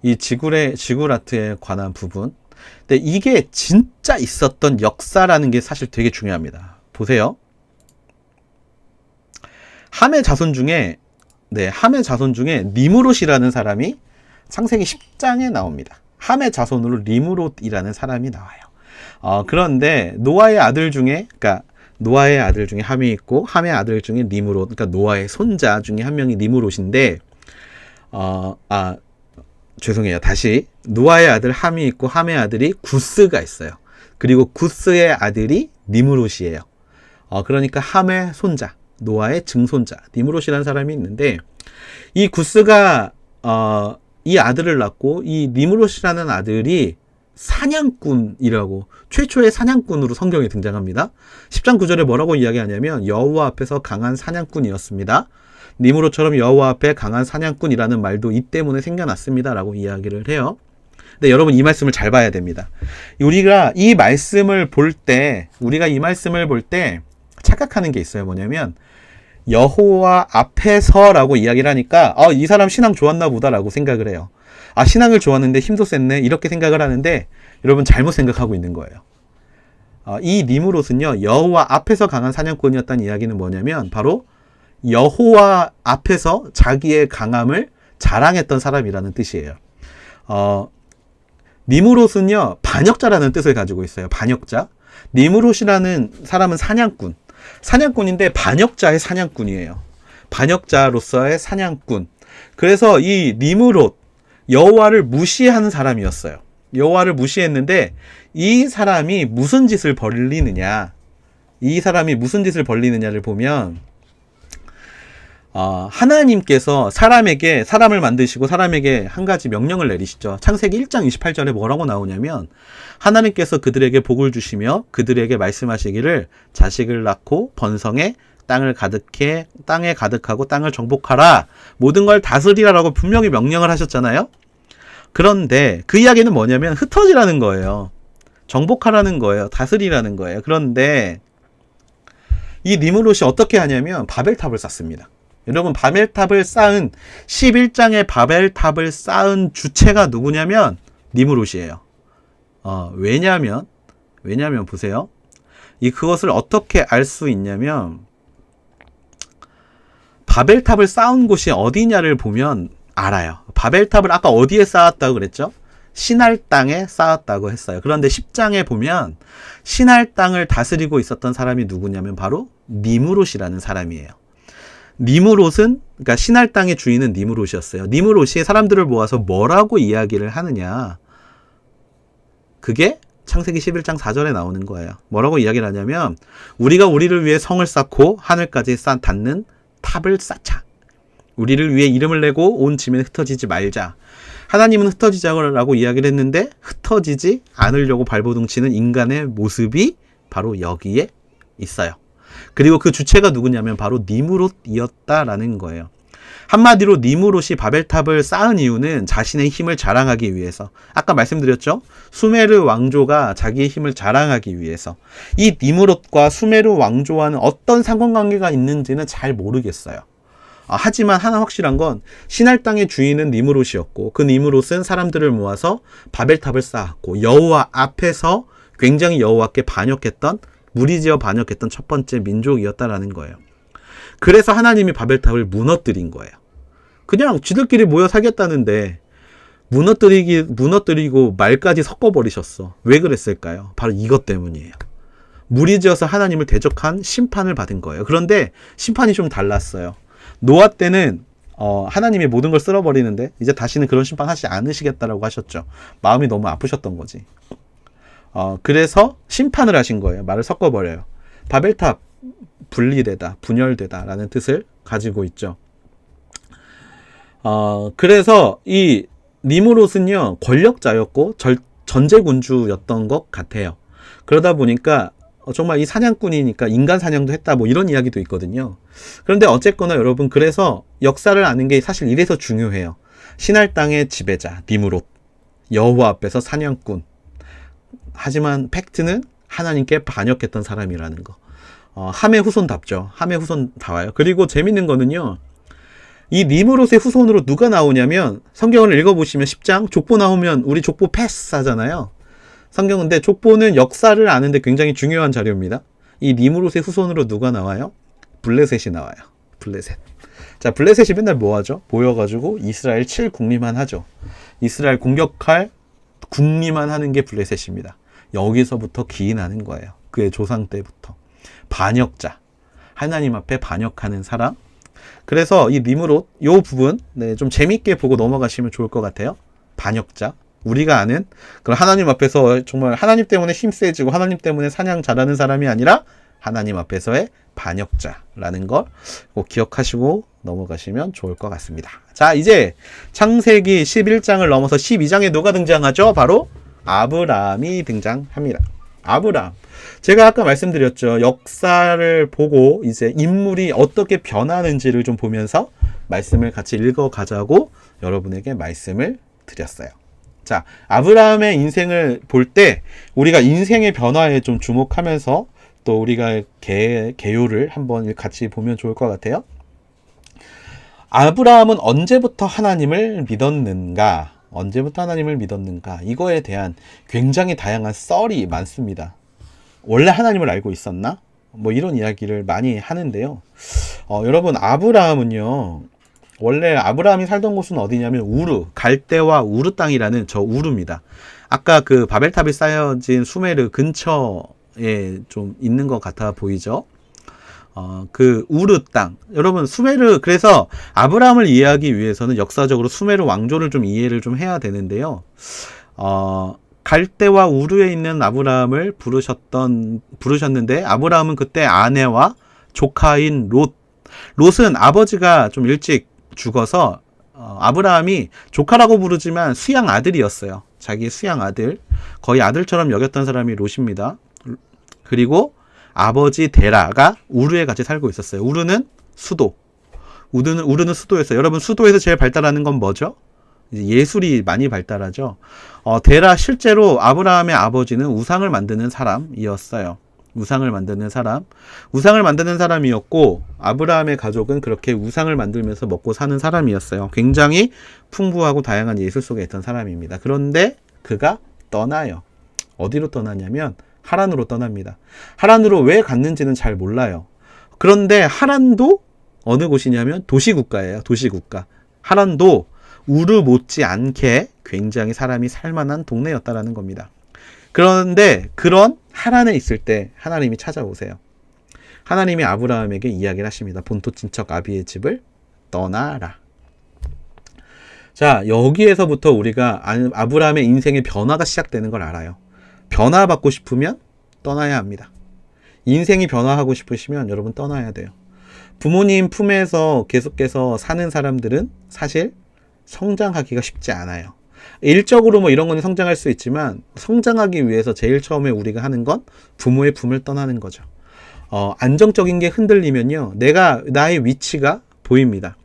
이 지구라트에 관한 부분. 근데 이게 진짜 있었던 역사라는 게 사실 되게 중요합니다. 보세요. 함의 자손 중에 니무롯이라는 사람이 창세기 10장에 나옵니다. 함의 자손으로 니무롯이라는 사람이 나와요. 그런데 노아의 아들 중에 함이 있고, 함의 아들 중에 니무롯, 그러니까 노아의 손자 중에 한 명이 니무롯인데, 죄송해요. 다시. 노아의 아들 함이 있고, 함의 아들이 구스가 있어요. 그리고 구스의 아들이 니무롯이에요. 그러니까 함의 손자, 노아의 증손자, 니무롯이라는 사람이 있는데, 이 구스가, 이 아들을 낳고, 이 니무롯이라는 아들이 사냥꾼이라고, 최초의 사냥꾼으로 성경에 등장합니다. 10장 9절에 뭐라고 이야기하냐면 여호와 앞에서 강한 사냥꾼이었습니다. 니무롯처럼 여호와 앞에 강한 사냥꾼이라는 말도 이 때문에 생겨났습니다 라고 이야기를 해요. 근데 여러분 이 말씀을 잘 봐야 됩니다. 우리가 이 말씀을 볼 때 착각하는 게 있어요. 뭐냐면 여호와 앞에서라고 이야기를 하니까 이 사람 신앙 좋았나 보다라고 생각을 해요. 신앙을 좋았는데 힘도 셌네 이렇게 생각을 하는데 여러분 잘못 생각하고 있는 거예요. 이 니무롯은요, 여호와 앞에서 강한 사냥꾼이었다는 이야기는 뭐냐면 바로 여호와 앞에서 자기의 강함을 자랑했던 사람이라는 뜻이에요. 니무롯은요, 반역자라는 뜻을 가지고 있어요. 반역자. 니무롯이라는 사람은 사냥꾼인데 반역자의 사냥꾼이에요. 반역자로서의 사냥꾼. 그래서 이 니무롯, 여호와를 무시하는 사람이었어요. 여호와를 무시했는데 이 사람이 무슨 짓을 벌리느냐를 보면 하나님께서 사람을 만드시고 사람에게 한 가지 명령을 내리시죠. 창세기 1장 28절에 뭐라고 나오냐면 하나님께서 그들에게 복을 주시며 그들에게 말씀하시기를 자식을 낳고 번성해 땅에 가득하고 땅을 정복하라, 모든 걸 다스리라라고 분명히 명령을 하셨잖아요. 그런데 그 이야기는 뭐냐면 흩어지라는 거예요. 정복하라는 거예요. 다스리라는 거예요. 그런데 이 니무롯이 어떻게 하냐면 바벨탑을 쌓습니다. 여러분, 바벨탑을 쌓은 11장의 바벨탑을 쌓은 주체가 누구냐면 니무롯이에요. 왜냐면 보세요. 그것을 어떻게 알 수 있냐면 바벨탑을 쌓은 곳이 어디냐를 보면 알아요. 바벨탑을 아까 어디에 쌓았다고 그랬죠? 시날 땅에 쌓았다고 했어요. 그런데 10장에 보면 시날 땅을 다스리고 있었던 사람이 누구냐면 바로 니무롯이라는 사람이에요. 니무롯은, 그러니까 시날 땅의 주인은 니무롯이었어요. 니무롯이 사람들을 모아서 뭐라고 이야기를 하느냐, 그게 창세기 11장 4절에 나오는 거예요. 뭐라고 이야기를 하냐면 우리가 우리를 위해 성을 쌓고 하늘까지 닿는 탑을 쌓자. 우리를 위해 이름을 내고 온 짐에 흩어지지 말자. 하나님은 흩어지자고 이야기를 했는데 흩어지지 않으려고 발버둥치는 인간의 모습이 바로 여기에 있어요. 그리고 그 주체가 누구냐면 바로 니무롯이었다라는 거예요. 한마디로 니무롯이 바벨탑을 쌓은 이유는 자신의 힘을 자랑하기 위해서. 아까 말씀드렸죠? 수메르 왕조가 자기의 힘을 자랑하기 위해서. 이 니무롯과 수메르 왕조와는 어떤 상관관계가 있는지는 잘 모르겠어요. 하지만 하나 확실한 건 시날 땅의 주인은 니무롯이었고 그 니무롯은 사람들을 모아서 바벨탑을 쌓았고 여호와 앞에서 굉장히 여호와께 반역했던, 무리지어 반역했던 첫 번째 민족이었다라는 거예요. 그래서 하나님이 바벨탑을 무너뜨린 거예요. 그냥 지들끼리 모여 살겠다는데 무너뜨리고 말까지 섞어버리셨어. 왜 그랬을까요? 바로 이것 때문이에요. 무리지어서 하나님을 대적한 심판을 받은 거예요. 그런데 심판이 좀 달랐어요. 노아 때는 하나님이 모든 걸 쓸어버리는데 이제 다시는 그런 심판 하지 않으시겠다라고 하셨죠. 마음이 너무 아프셨던 거지. 그래서 심판을 하신 거예요. 말을 섞어버려요. 바벨탑 분리되다, 분열되다 라는 뜻을 가지고 있죠. 그래서 이 니무롯은요, 권력자였고 전제군주였던 것 같아요. 그러다 보니까 정말 이 사냥꾼이니까 인간 사냥도 했다, 뭐 이런 이야기도 있거든요. 그런데 어쨌거나 여러분, 그래서 역사를 아는 게 사실 이래서 중요해요. 시날 땅의 지배자 니무롯, 여호와 앞에서 사냥꾼. 하지만 팩트는 하나님께 반역했던 사람이라는 거. 함의 후손답죠. 함의 후손다워요. 그리고 재밌는 거는요, 이 니무롯의 후손으로 누가 나오냐면, 성경을 읽어보시면 10장 족보 나오면 우리 족보 패스하잖아요. 성경은. 근데 족보는 역사를 아는데 굉장히 중요한 자료입니다. 이 니무롯의 후손으로 누가 나와요? 블레셋이 나와요. 블레셋. 자, 블레셋이 맨날 뭐 하죠? 모여가지고 이스라엘 칠 국리만 하죠. 이스라엘 공격할 국리만 하는 게 블레셋입니다. 여기서부터 기인하는 거예요. 그의 조상 때부터. 반역자. 하나님 앞에 반역하는 사람. 그래서 이 니무롯, 요 부분, 좀 재밌게 보고 넘어가시면 좋을 것 같아요. 반역자. 우리가 아는, 그럼 하나님 앞에서 정말 하나님 때문에 힘세지고 하나님 때문에 사냥 잘하는 사람이 아니라 하나님 앞에서의 반역자라는 걸 꼭 기억하시고 넘어가시면 좋을 것 같습니다. 자, 이제 창세기 11장을 넘어서 12장에 누가 등장하죠? 바로 아브라함이 등장합니다. 아브라함. 제가 아까 말씀드렸죠. 역사를 보고 이제 인물이 어떻게 변하는지를 좀 보면서 말씀을 같이 읽어가자고 여러분에게 말씀을 드렸어요. 자, 아브라함의 인생을 볼 때 우리가 인생의 변화에 좀 주목하면서 또 우리가 개요를 한번 같이 보면 좋을 것 같아요. 아브라함은 언제부터 하나님을 믿었는가? 언제부터 하나님을 믿었는가? 이거에 대한 굉장히 다양한 썰이 많습니다. 원래 하나님을 알고 있었나? 뭐 이런 이야기를 많이 하는데요. 여러분, 아브라함은요, 원래 아브라함이 살던 곳은 어디냐면 우르, 갈대와 우르 땅이라는 저 우르입니다. 아까 그 바벨탑이 쌓여진 수메르 근처에 좀 있는 것 같아 보이죠? 그 우르 땅. 여러분, 수메르, 그래서 아브라함을 이해하기 위해서는 역사적으로 수메르 왕조를 좀 이해를 좀 해야 되는데요. 갈대와 우르에 있는 아브라함을 부르셨는데, 아브라함은 그때 아내와 조카인 롯은 아버지가 좀 일찍 죽어서 아브라함이 조카라고 부르지만 수양 아들이었어요. 자기 수양 아들, 거의 아들처럼 여겼던 사람이 롯입니다. 그리고 아버지 데라가 우르에 같이 살고 있었어요. 우르는 수도. 우르는 수도였어요. 여러분, 수도에서 제일 발달하는 건 뭐죠? 예술이 많이 발달하죠. 데라, 실제로 아브라함의 아버지는 우상을 만드는 사람이었어요. 우상을 만드는 사람이었고, 아브라함의 가족은 그렇게 우상을 만들면서 먹고 사는 사람이었어요. 굉장히 풍부하고 다양한 예술 속에 있던 사람입니다. 그런데 그가 떠나요. 어디로 떠나냐면 하란으로 떠납니다. 하란으로 왜 갔는지는 잘 몰라요. 그런데 하란도 어느 곳이냐면 도시국가예요. 도시국가. 하란도 우르 못지않게 굉장히 사람이 살만한 동네였다라는 겁니다. 그런데 그런 하란에 있을 때 하나님이 찾아오세요. 하나님이 아브라함에게 이야기를 하십니다. 본토 친척 아비의 집을 떠나라. 자, 여기에서부터 우리가 아브라함의 인생의 변화가 시작되는 걸 알아요. 변화받고 싶으면 떠나야 합니다. 인생이 변화하고 싶으시면 여러분 떠나야 돼요. 부모님 품에서 계속해서 사는 사람들은 사실 성장하기가 쉽지 않아요. 일적으로 뭐 이런 건 성장할 수 있지만, 성장하기 위해서 제일 처음에 우리가 하는 건 부모의 품을 떠나는 거죠. 안정적인 게 흔들리면요, 나의 위치가 보입니다.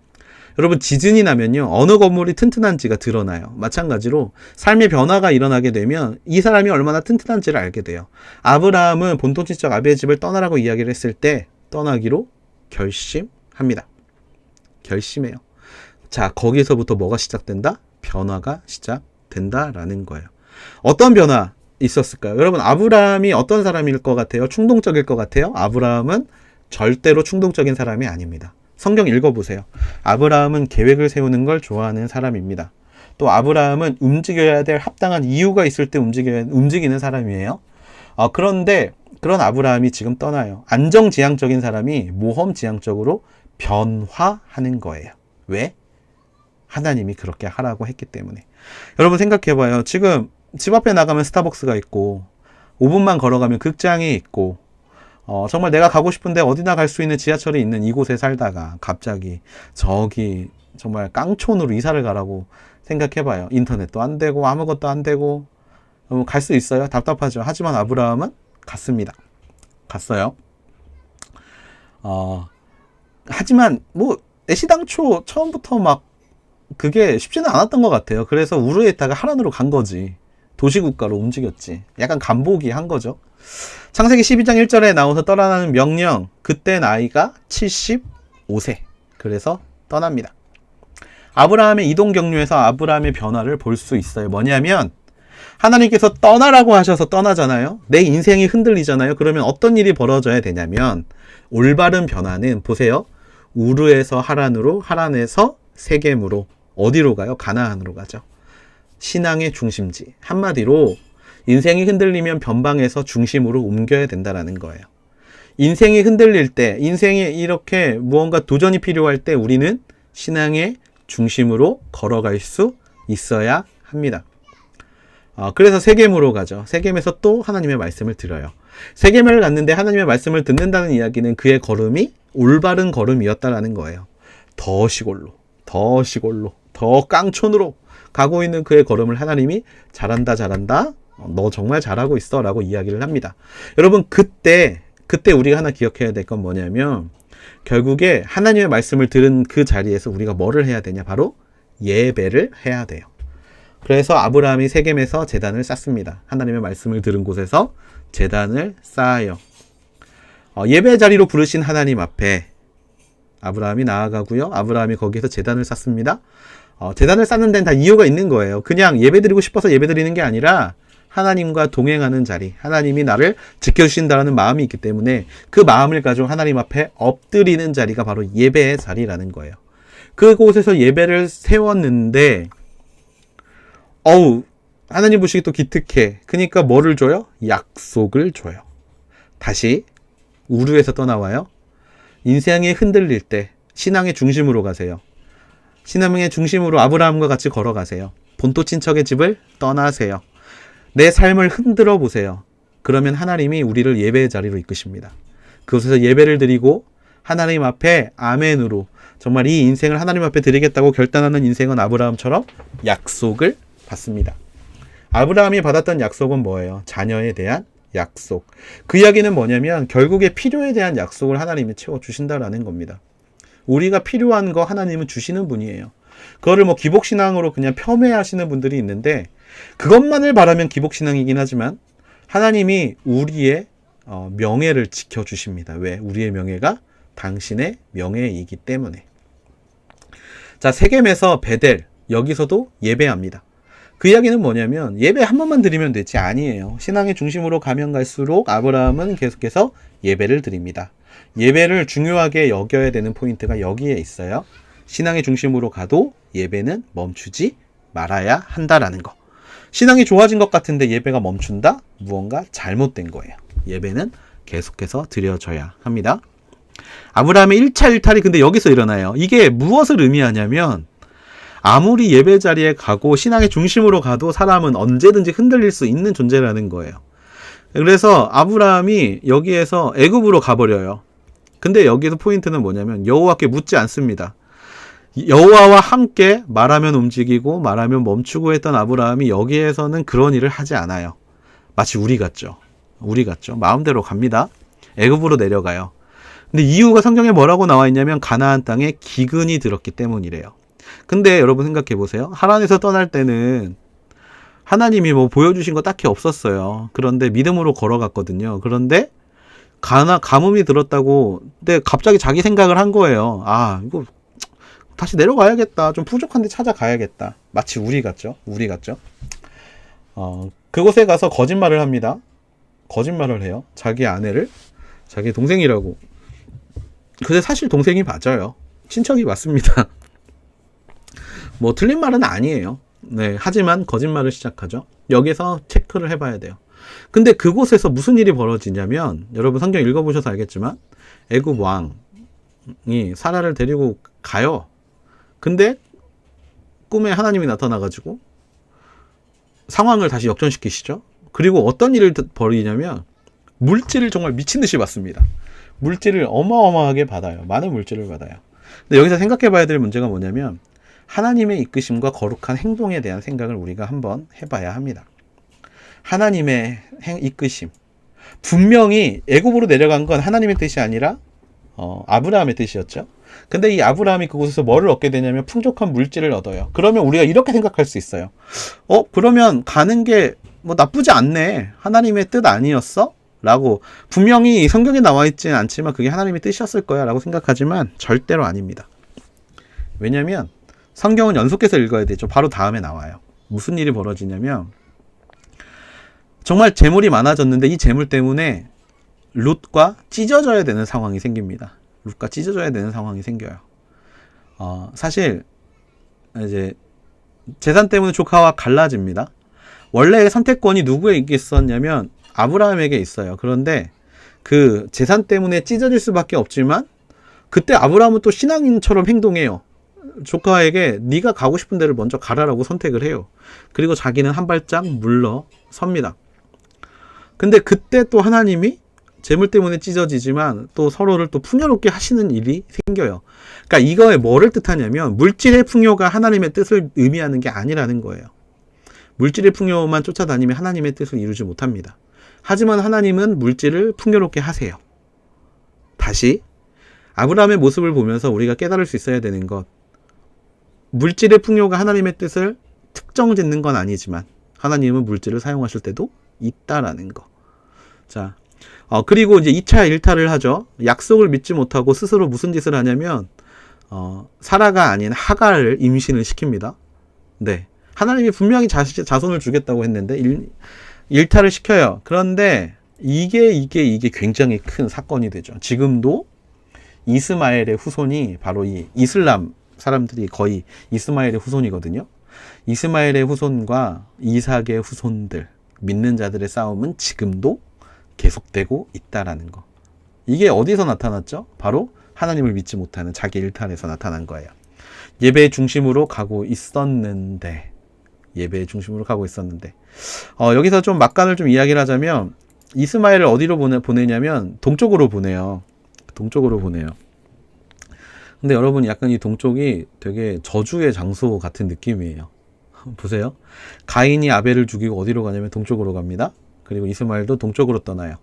여러분 지진이 나면요 어느 건물이 튼튼한지가 드러나요. 마찬가지로 삶의 변화가 일어나게 되면 이 사람이 얼마나 튼튼한지를 알게 돼요. 아브라함은 본토지적 아비의 집을 떠나라고 이야기를 했을 때 떠나기로 결심합니다. 결심해요. 자, 거기서부터 뭐가 시작된다? 변화가 시작된다라는 거예요. 어떤 변화 있었을까요? 여러분 아브라함이 어떤 사람일 것 같아요? 충동적일 것 같아요? 아브라함은 절대로 충동적인 사람이 아닙니다. 성경 읽어보세요. 아브라함은 계획을 세우는 걸 좋아하는 사람입니다. 또 아브라함은 움직여야 될 합당한 이유가 있을 때 움직이는 사람이에요. 그런데 그런 아브라함이 지금 떠나요. 안정지향적인 사람이 모험지향적으로 변화하는 거예요. 왜? 하나님이 그렇게 하라고 했기 때문에. 여러분 생각해봐요. 지금 집 앞에 나가면 스타벅스가 있고 5분만 걸어가면 극장이 있고 정말 내가 가고 싶은데 어디나 갈 수 있는 지하철이 있는 이곳에 살다가 갑자기 저기 정말 깡촌으로 이사를 가라고 생각해봐요. 인터넷도 안 되고 아무것도 안 되고 갈 수 있어요? 답답하죠. 하지만 아브라함은 갔습니다. 갔어요. 하지만 뭐 애시당초 처음부터 막 그게 쉽지는 않았던 것 같아요. 그래서 우르에 있다가 하란으로 간 거지. 도시국가로 움직였지. 약간 간보기 한 거죠. 창세기 12장 1절에 나와서 떠나는 명령, 그때 나이가 75세. 그래서 떠납니다. 아브라함의 이동 경로에서 아브라함의 변화를 볼 수 있어요. 뭐냐면 하나님께서 떠나라고 하셔서 떠나잖아요. 내 인생이 흔들리잖아요. 그러면 어떤 일이 벌어져야 되냐면 올바른 변화는 보세요. 우르에서 하란으로, 하란에서 세겜으로, 어디로 가요? 가나안으로 가죠. 신앙의 중심지. 한마디로 인생이 흔들리면 변방에서 중심으로 옮겨야 된다는 거예요. 인생이 흔들릴 때, 인생에 이렇게 무언가 도전이 필요할 때 우리는 신앙의 중심으로 걸어갈 수 있어야 합니다. 그래서 세겜으로 가죠. 세겜에서 또 하나님의 말씀을 들어요. 세겜을 갔는데 하나님의 말씀을 듣는다는 이야기는 그의 걸음이 올바른 걸음이었다라는 거예요. 더 시골로, 더 깡촌으로 가고 있는 그의 걸음을 하나님이 잘한다, 너 정말 잘하고 있어 라고 이야기를 합니다. 여러분 그때 우리가 하나 기억해야 될 건 뭐냐면 결국에 하나님의 말씀을 들은 그 자리에서 우리가 뭐를 해야 되냐? 바로 예배를 해야 돼요. 그래서 아브라함이 세겜에서 제단을 쌓습니다. 하나님의 말씀을 들은 곳에서 제단을 쌓아요. 예배 자리로 부르신 하나님 앞에 아브라함이 나아가고요. 아브라함이 거기에서 제단을 쌓습니다. 제단을 쌓는 데는 다 이유가 있는 거예요. 그냥 예배드리고 싶어서 예배드리는 게 아니라 하나님과 동행하는 자리, 하나님이 나를 지켜주신다는 마음이 있기 때문에 그 마음을 가지고 하나님 앞에 엎드리는 자리가 바로 예배의 자리라는 거예요. 그곳에서 예배를 세웠는데 하나님 보시기 또 기특해. 그러니까 뭐를 줘요? 약속을 줘요. 다시 우르에서 떠나와요. 인생이 흔들릴 때 신앙의 중심으로 가세요. 신앙의 중심으로 아브라함과 같이 걸어가세요. 본토 친척의 집을 떠나세요. 내 삶을 흔들어 보세요. 그러면 하나님이 우리를 예배의 자리로 이끄십니다. 그곳에서 예배를 드리고 하나님 앞에 아멘으로 정말 이 인생을 하나님 앞에 드리겠다고 결단하는 인생은 아브라함처럼 약속을 받습니다. 아브라함이 받았던 약속은 뭐예요? 자녀에 대한 약속. 그 이야기는 뭐냐면 결국에 필요에 대한 약속을 하나님이 채워주신다라는 겁니다. 우리가 필요한 거 하나님은 주시는 분이에요. 그거를 기복신앙으로 그냥 폄훼하시는 분들이 있는데 그것만을 바라면 기복신앙이긴 하지만 하나님이 우리의 명예를 지켜주십니다. 왜? 우리의 명예가 당신의 명예이기 때문에. 자, 세겜에서 베델, 여기서도 예배합니다. 그 이야기는 뭐냐면 예배 한 번만 드리면 되지 아니에요. 신앙의 중심으로 가면 갈수록 아브라함은 계속해서 예배를 드립니다. 예배를 중요하게 여겨야 되는 포인트가 여기에 있어요. 신앙의 중심으로 가도 예배는 멈추지 말아야 한다라는 거. 신앙이 좋아진 것 같은데 예배가 멈춘다? 무언가 잘못된 거예요. 예배는 계속해서 드려져야 합니다. 아브라함의 1차 일탈이 근데 여기서 일어나요. 이게 무엇을 의미하냐면 아무리 예배 자리에 가고 신앙의 중심으로 가도 사람은 언제든지 흔들릴 수 있는 존재라는 거예요. 그래서 아브라함이 여기에서 애굽으로 가버려요. 근데 여기서 포인트는 뭐냐면 여호와께 묻지 않습니다. 여호와와 함께 말하면 움직이고 말하면 멈추고 했던 아브라함이 여기에서는 그런 일을 하지 않아요. 마치 우리 같죠. 마음대로 갑니다. 애굽으로 내려가요. 근데 이유가 성경에 뭐라고 나와 있냐면 가나안 땅에 기근이 들었기 때문이래요. 근데 여러분 생각해 보세요. 하란에서 떠날 때는 하나님이 뭐 보여주신 거 딱히 없었어요. 그런데 믿음으로 걸어갔거든요. 그런데 가뭄이 들었다고, 근데 갑자기 자기 생각을 한 거예요. 아, 이거 다시 내려가야겠다. 좀 부족한 데 찾아가야겠다. 마치 우리 같죠? 그곳에 가서 거짓말을 합니다. 거짓말을 해요. 자기 아내를 자기 동생이라고. 근데 사실 동생이 맞아요. 친척이 맞습니다. 뭐 틀린 말은 아니에요. 네, 하지만 거짓말을 시작하죠. 여기서 체크를 해봐야 돼요. 근데 그곳에서 무슨 일이 벌어지냐면, 여러분 성경 읽어보셔서 알겠지만 애굽 왕이 사라를 데리고 가요. 근데 꿈에 하나님이 나타나가지고 상황을 다시 역전시키시죠. 그리고 어떤 일을 벌이냐면 물질을 정말 미친 듯이 받습니다. 물질을 어마어마하게 받아요. 많은 물질을 받아요. 근데 여기서 생각해 봐야 될 문제가 뭐냐면, 하나님의 이끄심과 거룩한 행동에 대한 생각을 우리가 한번 해봐야 합니다. 하나님의 이끄심. 분명히 애굽으로 내려간 건 하나님의 뜻이 아니라 아브라함의 뜻이었죠. 근데 이 아브라함이 그곳에서 뭐를 얻게 되냐면 풍족한 물질을 얻어요. 그러면 우리가 이렇게 생각할 수 있어요. 그러면 가는 게 뭐 나쁘지 않네. 하나님의 뜻 아니었어? 라고. 분명히 성경에 나와 있지는 않지만 그게 하나님의 뜻이었을 거야 라고 생각하지만 절대로 아닙니다. 왜냐면 성경은 연속해서 읽어야 되죠. 바로 다음에 나와요. 무슨 일이 벌어지냐면, 정말 재물이 많아졌는데 이 재물 때문에 룻과 찢어져야 되는 상황이 생깁니다. 룻과 찢어져야 되는 상황이 생겨요. 사실 이제 재산 때문에 조카와 갈라집니다. 원래 선택권이 누구에게 있었냐면 아브라함에게 있어요. 그런데 그 재산 때문에 찢어질 수밖에 없지만 그때 아브라함은 또 신앙인처럼 행동해요. 조카에게 네가 가고 싶은 데를 먼저 가라라고 선택을 해요. 그리고 자기는 한 발짝 물러섭니다. 근데 그때 또 하나님이 재물 때문에 찢어지지만 또 서로를 또 풍요롭게 하시는 일이 생겨요. 그러니까 이거에 뭐를 뜻하냐면 물질의 풍요가 하나님의 뜻을 의미하는 게 아니라는 거예요. 물질의 풍요만 쫓아다니면 하나님의 뜻을 이루지 못합니다. 하지만 하나님은 물질을 풍요롭게 하세요. 다시 아브라함의 모습을 보면서 우리가 깨달을 수 있어야 되는 것, 물질의 풍요가 하나님의 뜻을 특정 짓는 건 아니지만 하나님은 물질을 사용하실 때도 있다라는 거. 자, 그리고 이제 2차 일탈을 하죠. 약속을 믿지 못하고 스스로 무슨 짓을 하냐면 사라가 아닌 하갈을 임신을 시킵니다. 네, 하나님이 분명히 자손을 주겠다고 했는데 일탈을 시켜요. 그런데 이게 굉장히 큰 사건이 되죠. 지금도 이스마엘의 후손이 바로 이 이슬람 사람들이 거의 이스마엘의 후손이거든요. 이스마엘의 후손과 이삭의 후손들, 믿는 자들의 싸움은 지금도 계속되고 있다라는 거. 이게 어디서 나타났죠? 바로 하나님을 믿지 못하는 자기 일탈에서 나타난 거예요. 예배의 중심으로 가고 있었는데 여기서 좀 막간을 좀 이야기를 하자면, 이스마엘을 어디로 보내냐면 동쪽으로 보내요. 근데 여러분, 약간 이 동쪽이 되게 저주의 장소 같은 느낌이에요. 보세요. 가인이 아벨을 죽이고 어디로 가냐면 동쪽으로 갑니다. 그리고 이스마엘도 동쪽으로 떠나요.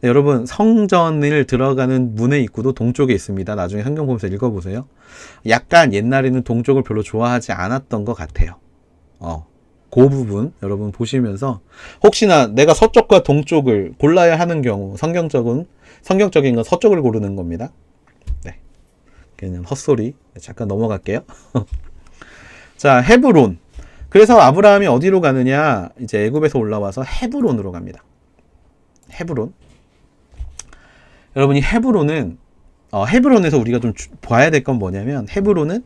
네, 여러분, 성전을 들어가는 문의 입구도 동쪽에 있습니다. 나중에 성경 보면서 읽어보세요. 약간 옛날에는 동쪽을 별로 좋아하지 않았던 것 같아요. 그 부분 여러분 보시면서, 혹시나 내가 서쪽과 동쪽을 골라야 하는 경우 성경적인 건 서쪽을 고르는 겁니다. 네, 그냥 헛소리. 잠깐 넘어갈게요. 자, 헤브론. 그래서 아브라함이 어디로 가느냐, 이제 애굽에서 올라와서 헤브론으로 갑니다. 헤브론. 여러분이 헤브론에서 우리가 좀 봐야 될 건 뭐냐면, 헤브론은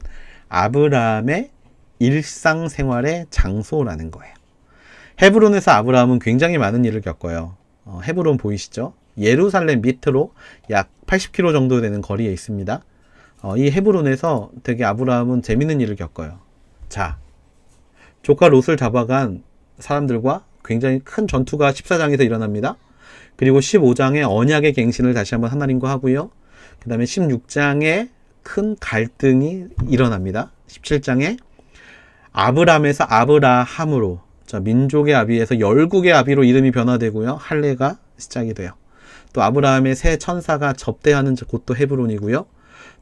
아브라함의 일상생활의 장소라는 거예요. 헤브론에서 아브라함은 굉장히 많은 일을 겪어요. 헤브론 보이시죠? 예루살렘 밑으로 약 80km 정도 되는 거리에 있습니다. 이 헤브론에서 되게 아브라함은 재밌는 일을 겪어요. 자, 조카 롯을 잡아간 사람들과 굉장히 큰 전투가 14장에서 일어납니다. 그리고 15장에 언약의 갱신을 다시 한번 하나님과 하고요. 그 다음에 16장에 큰 갈등이 일어납니다. 17장에 아브람에서 아브라함으로, 자, 민족의 아비에서 열국의 아비로 이름이 변화되고요. 할례가 시작이 돼요. 또 아브라함의 새 천사가 접대하는 곳도 헤브론이고요.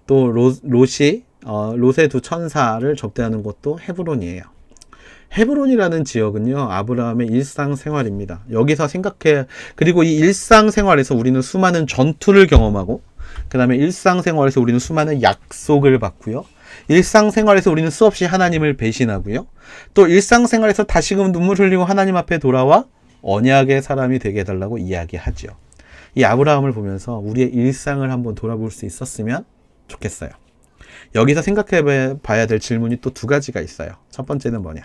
또 롯의 두 천사를 접대하는 곳도 헤브론이에요. 헤브론이라는 지역은요, 아브라함의 일상생활입니다. 여기서 그리고 이 일상생활에서 우리는 수많은 전투를 경험하고, 그 다음에 일상생활에서 우리는 수많은 약속을 받고요. 일상생활에서 우리는 수없이 하나님을 배신하고요. 또 일상생활에서 다시금 눈물 흘리고 하나님 앞에 돌아와 언약의 사람이 되게 해달라고 이야기하죠. 이 아브라함을 보면서 우리의 일상을 한번 돌아볼 수 있었으면 좋겠어요. 여기서 생각해 봐야 될 질문이 또 두 가지가 있어요. 첫 번째는 뭐냐?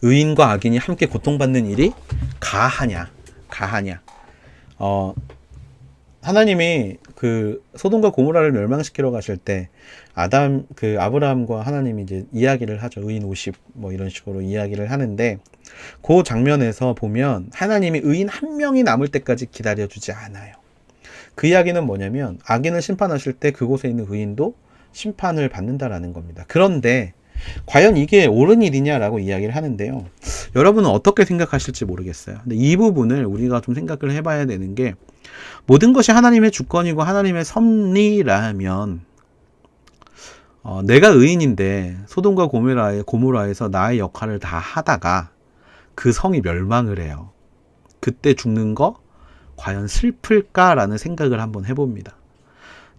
의인과 악인이 함께 고통받는 일이 가하냐? 하나님이 그 소돔과 고모라를 멸망시키러 가실 때 아브라함과 하나님이 이제 이야기를 하죠. 의인 50 뭐 이런 식으로 이야기를 하는데, 그 장면에서 보면 하나님이 의인 한 명이 남을 때까지 기다려주지 않아요. 그 이야기는 뭐냐면 악인을 심판하실 때 그곳에 있는 의인도 심판을 받는다라는 겁니다. 그런데 과연 이게 옳은 일이냐라고 이야기를 하는데요. 여러분은 어떻게 생각하실지 모르겠어요. 근데 이 부분을 우리가 좀 생각을 해봐야 되는 게, 모든 것이 하나님의 주권이고 하나님의 섭리라면 내가 의인인데 소돔과 고모라에서 나의 역할을 다 하다가 그 성이 멸망을 해요. 그때 죽는 거 과연 슬플까라는 생각을 한번 해봅니다.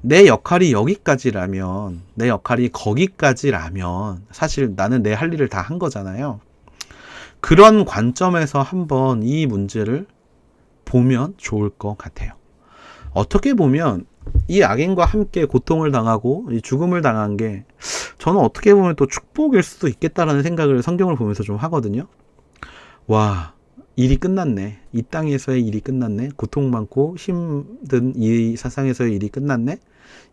내 역할이 여기까지라면, 내 역할이 거기까지라면 사실 나는 내 할 일을 다 한 거잖아요. 그런 관점에서 한번 이 문제를 보면 좋을 것 같아요. 어떻게 보면 이 악인과 함께 고통을 당하고 이 죽음을 당한 게 저는 어떻게 보면 또 축복일 수도 있겠다라는 생각을 성경을 보면서 좀 하거든요. 와, 일이 끝났네. 이 땅에서의 일이 끝났네. 고통 많고 힘든 이 세상에서의 일이 끝났네.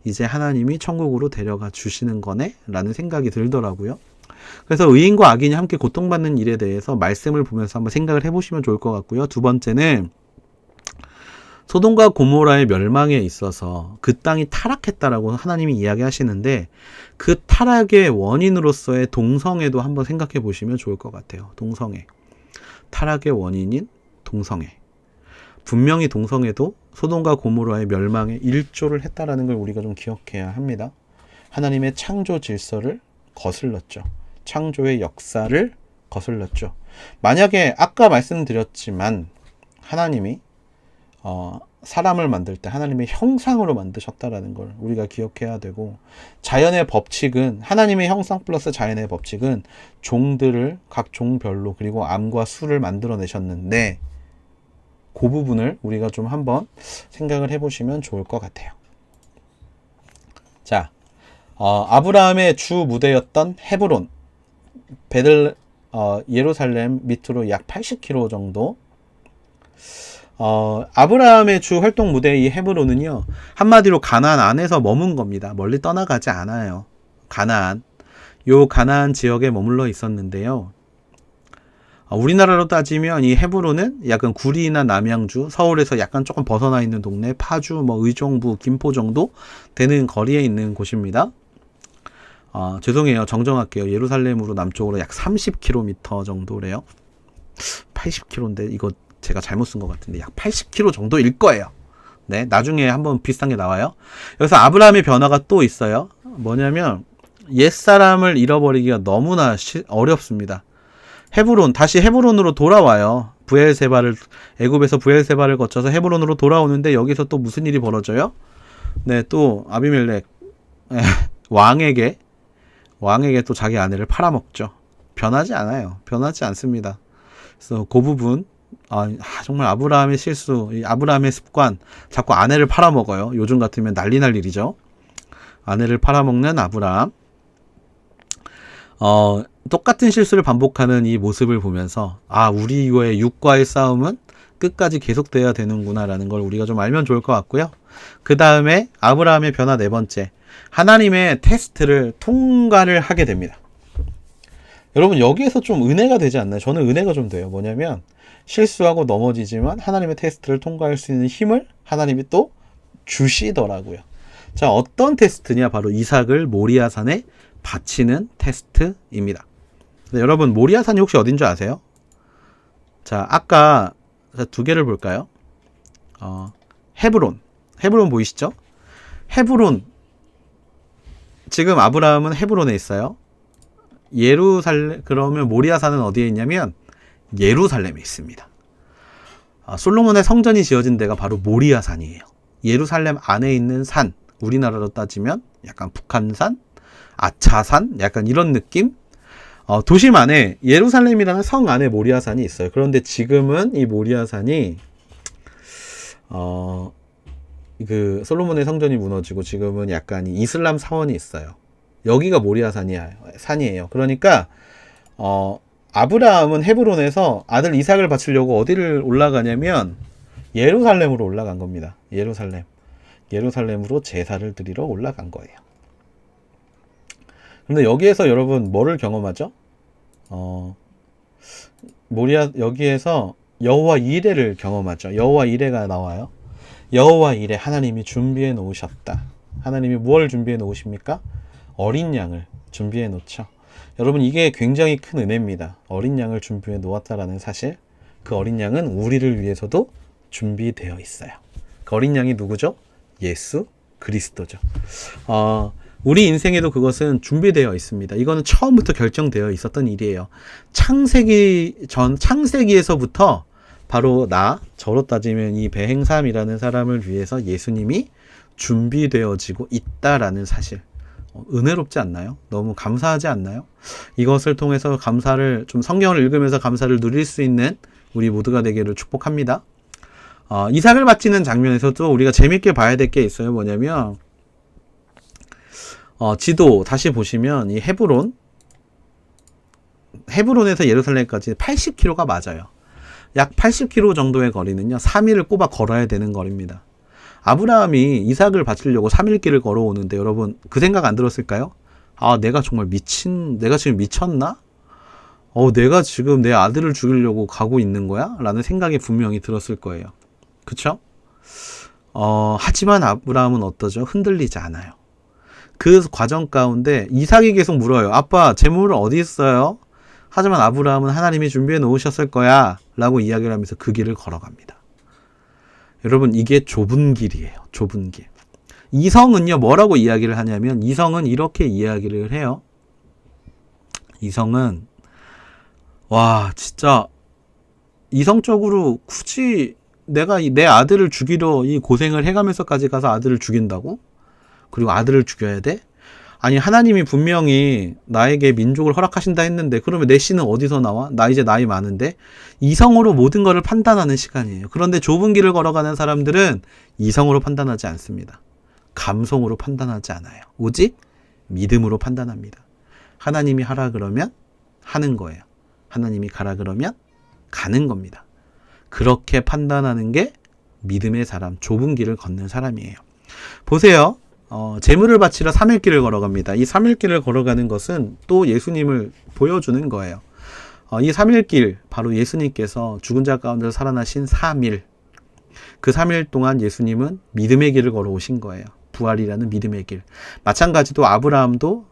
이제 하나님이 천국으로 데려가 주시는 거네 라는 생각이 들더라고요. 그래서 의인과 악인이 함께 고통받는 일에 대해서 말씀을 보면서 한번 생각을 해보시면 좋을 것 같고요. 두 번째는 소돔과 고모라의 멸망에 있어서 그 땅이 타락했다라고 하나님이 이야기하시는데, 그 타락의 원인으로서의 동성애도 한번 생각해 보시면 좋을 것 같아요. 동성애. 타락의 원인인 동성애. 분명히 동성애도 소돔과 고모라의 멸망에 일조를 했다라는 걸 우리가 좀 기억해야 합니다. 하나님의 창조 질서를 거슬렀죠. 창조의 역사를 거슬렀죠. 만약에 아까 말씀드렸지만 하나님이 사람을 만들 때 하나님의 형상으로 만드셨다라는 걸 우리가 기억해야 되고, 자연의 법칙은, 하나님의 형상 플러스 자연의 법칙은 종들을 각 종별로 그리고 암과 수를 만들어내셨는데, 그 부분을 우리가 좀 한번 생각을 해보시면 좋을 것 같아요. 자, 아브라함의 주 무대였던 헤브론, 예루살렘 밑으로 약 80km 정도. 아브라함의 주 활동 무대 이 헤브론은요, 한마디로 가나안 안에서 머문 겁니다. 멀리 떠나가지 않아요. 가나안 지역에 머물러 있었는데요. 우리나라로 따지면 이 헤브론은 약간 구리나 남양주, 서울에서 약간 조금 벗어나 있는 동네, 파주, 의정부, 김포 정도 되는 거리에 있는 곳입니다. 죄송해요. 정정할게요. 예루살렘으로 남쪽으로 약 30km 정도래요. 80km인데 이거 제가 잘못 쓴 것 같은데 약 80km 정도일 거예요. 네, 나중에 한번 비슷한 게 나와요. 여기서 아브라함의 변화가 또 있어요. 뭐냐면 옛사람을 잃어버리기가 너무나 어렵습니다. 다시 헤브론으로 돌아와요. 애굽에서 부엘세바를 거쳐서 헤브론으로 돌아오는데, 여기서 또 무슨 일이 벌어져요? 네, 또 아비멜렉 왕에게 또 자기 아내를 팔아먹죠. 변하지 않아요. 변하지 않습니다. 그래서 그 부분, 정말 아브라함의 실수, 아브라함의 습관, 자꾸 아내를 팔아먹어요. 요즘 같으면 난리 날 일이죠. 아내를 팔아먹는 아브라함. 똑같은 실수를 반복하는 이 모습을 보면서 우리의 육과의 싸움은 끝까지 계속돼야 되는구나 라는 걸 우리가 좀 알면 좋을 것 같고요. 그 다음에 아브라함의 변화 네 번째, 하나님의 테스트를 통과를 하게 됩니다. 여러분, 여기에서 좀 은혜가 되지 않나요? 저는 은혜가 좀 돼요. 뭐냐면 실수하고 넘어지지만 하나님의 테스트를 통과할 수 있는 힘을 하나님이 또 주시더라고요. 자, 어떤 테스트냐? 바로 이삭을 모리아산에 바치는 테스트입니다. 여러분, 모리아산이 혹시 어딘 줄 아세요? 자, 아까 두 개를 볼까요? 헤브론 보이시죠? 헤브론, 지금 아브라함은 헤브론에 있어요. 그러면 모리아산은 어디에 있냐면 예루살렘에 있습니다. 솔로몬의 성전이 지어진 데가 바로 모리아산이에요. 예루살렘 안에 있는 산, 우리나라로 따지면 약간 북한산, 아차산, 약간 이런 느낌? 도심 안에, 예루살렘이라는 성 안에 모리아산이 있어요. 그런데 지금은 이 모리아산이 그 솔로몬의 성전이 무너지고 지금은 약간 이슬람 사원이 있어요. 여기가 모리아산이에요. 그러니까 아브라함은 헤브론에서 아들 이삭을 바치려고 어디를 올라가냐면 예루살렘으로 올라간 겁니다. 예루살렘으로 제사를 드리러 올라간 거예요. 근데 여기에서 여러분 뭐를 경험하죠? 여기에서 여호와 이레를 경험하죠. 여호와 이레가 나와요. 여호와 이레, 하나님이 준비해 놓으셨다. 하나님이 무엇을 준비해 놓으십니까? 어린 양을 준비해 놓죠. 여러분, 이게 굉장히 큰 은혜입니다. 어린 양을 준비해 놓았다라는 사실. 그 어린 양은 우리를 위해서도 준비되어 있어요. 그 어린 양이 누구죠? 예수 그리스도죠. 우리 인생에도 그것은 준비되어 있습니다. 이거는 처음부터 결정되어 있었던 일이에요. 창세기에서부터 바로 저로 따지면 이 배행삼이라는 사람을 위해서 예수님이 준비되어지고 있다라는 사실. 은혜롭지 않나요? 너무 감사하지 않나요? 이것을 통해서 좀 성경을 읽으면서 감사를 누릴 수 있는 우리 모두가 되기를 축복합니다. 이삭을 바치는 장면에서도 우리가 재밌게 봐야 될 게 있어요. 뭐냐면 지도 다시 보시면 이 헤브론에서 예루살렘까지 80km가 맞아요. 약 80km 정도의 거리는요, 3일을 꼬박 걸어야 되는 거리입니다. 아브라함이 이삭을 바치려고 3일 길을 걸어오는데 여러분 그 생각 안 들었을까요? 내가 정말 내가 지금 미쳤나? 내가 지금 내 아들을 죽이려고 가고 있는 거야? 라는 생각이 분명히 들었을 거예요. 그쵸? 하지만 아브라함은 어떠죠? 흔들리지 않아요. 그 과정 가운데 이삭이 계속 물어요. 아빠, 재물은 어디 있어요? 하지만 아브라함은 하나님이 준비해 놓으셨을 거야 라고 이야기를 하면서 그 길을 걸어갑니다. 여러분, 이게 좁은 길이에요. 좁은 길. 이성은요, 뭐라고 이야기를 하냐면, 이성은 이렇게 이야기를 해요. 이성은, 진짜, 이성적으로 굳이 내가 내 아들을 죽이러 이 고생을 해가면서까지 가서 아들을 죽인다고? 그리고 아들을 죽여야 돼? 아니, 하나님이 분명히 나에게 민족을 허락하신다 했는데 그러면 내 씨는 어디서 나와? 나 이제 나이 많은데? 이성으로 모든 것을 판단하는 시간이에요. 그런데 좁은 길을 걸어가는 사람들은 이성으로 판단하지 않습니다. 감성으로 판단하지 않아요. 오직 믿음으로 판단합니다. 하나님이 하라 그러면 하는 거예요. 하나님이 가라 그러면 가는 겁니다. 그렇게 판단하는 게 믿음의 사람, 좁은 길을 걷는 사람이에요. 보세요. 제물을 바치러 3일 길을 걸어갑니다. 이 3일 길을 걸어가는 것은 또 예수님을 보여주는 거예요. 이 3일 길, 바로 예수님께서 죽은 자 가운데서 살아나신 3일. 그 3일 동안 예수님은 믿음의 길을 걸어오신 거예요. 부활이라는 믿음의 길. 마찬가지로 아브라함도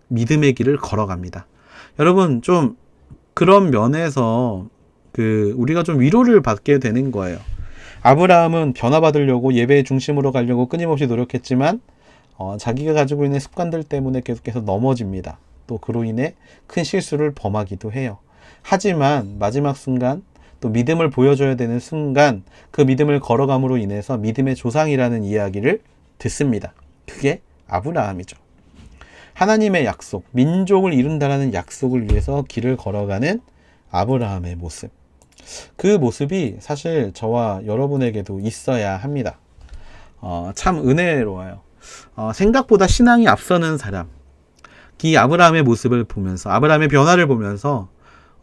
믿음의 길을 걸어갑니다. 여러분, 좀 그런 면에서 우리가 좀 위로를 받게 되는 거예요. 아브라함은 변화받으려고 예배의 중심으로 가려고 끊임없이 노력했지만 자기가 가지고 있는 습관들 때문에 계속해서 넘어집니다. 또 그로 인해 큰 실수를 범하기도 해요. 하지만 마지막 순간, 또 믿음을 보여줘야 되는 순간, 그 믿음을 걸어감으로 인해서 믿음의 조상이라는 이야기를 듣습니다. 그게 아브라함이죠. 하나님의 약속, 민족을 이룬다라는 약속을 위해서 길을 걸어가는 아브라함의 모습. 그 모습이 사실 저와 여러분에게도 있어야 합니다. 참 은혜로워요. 생각보다 신앙이 앞서는 사람, 이 아브라함의 모습을 보면서, 아브라함의 변화를 보면서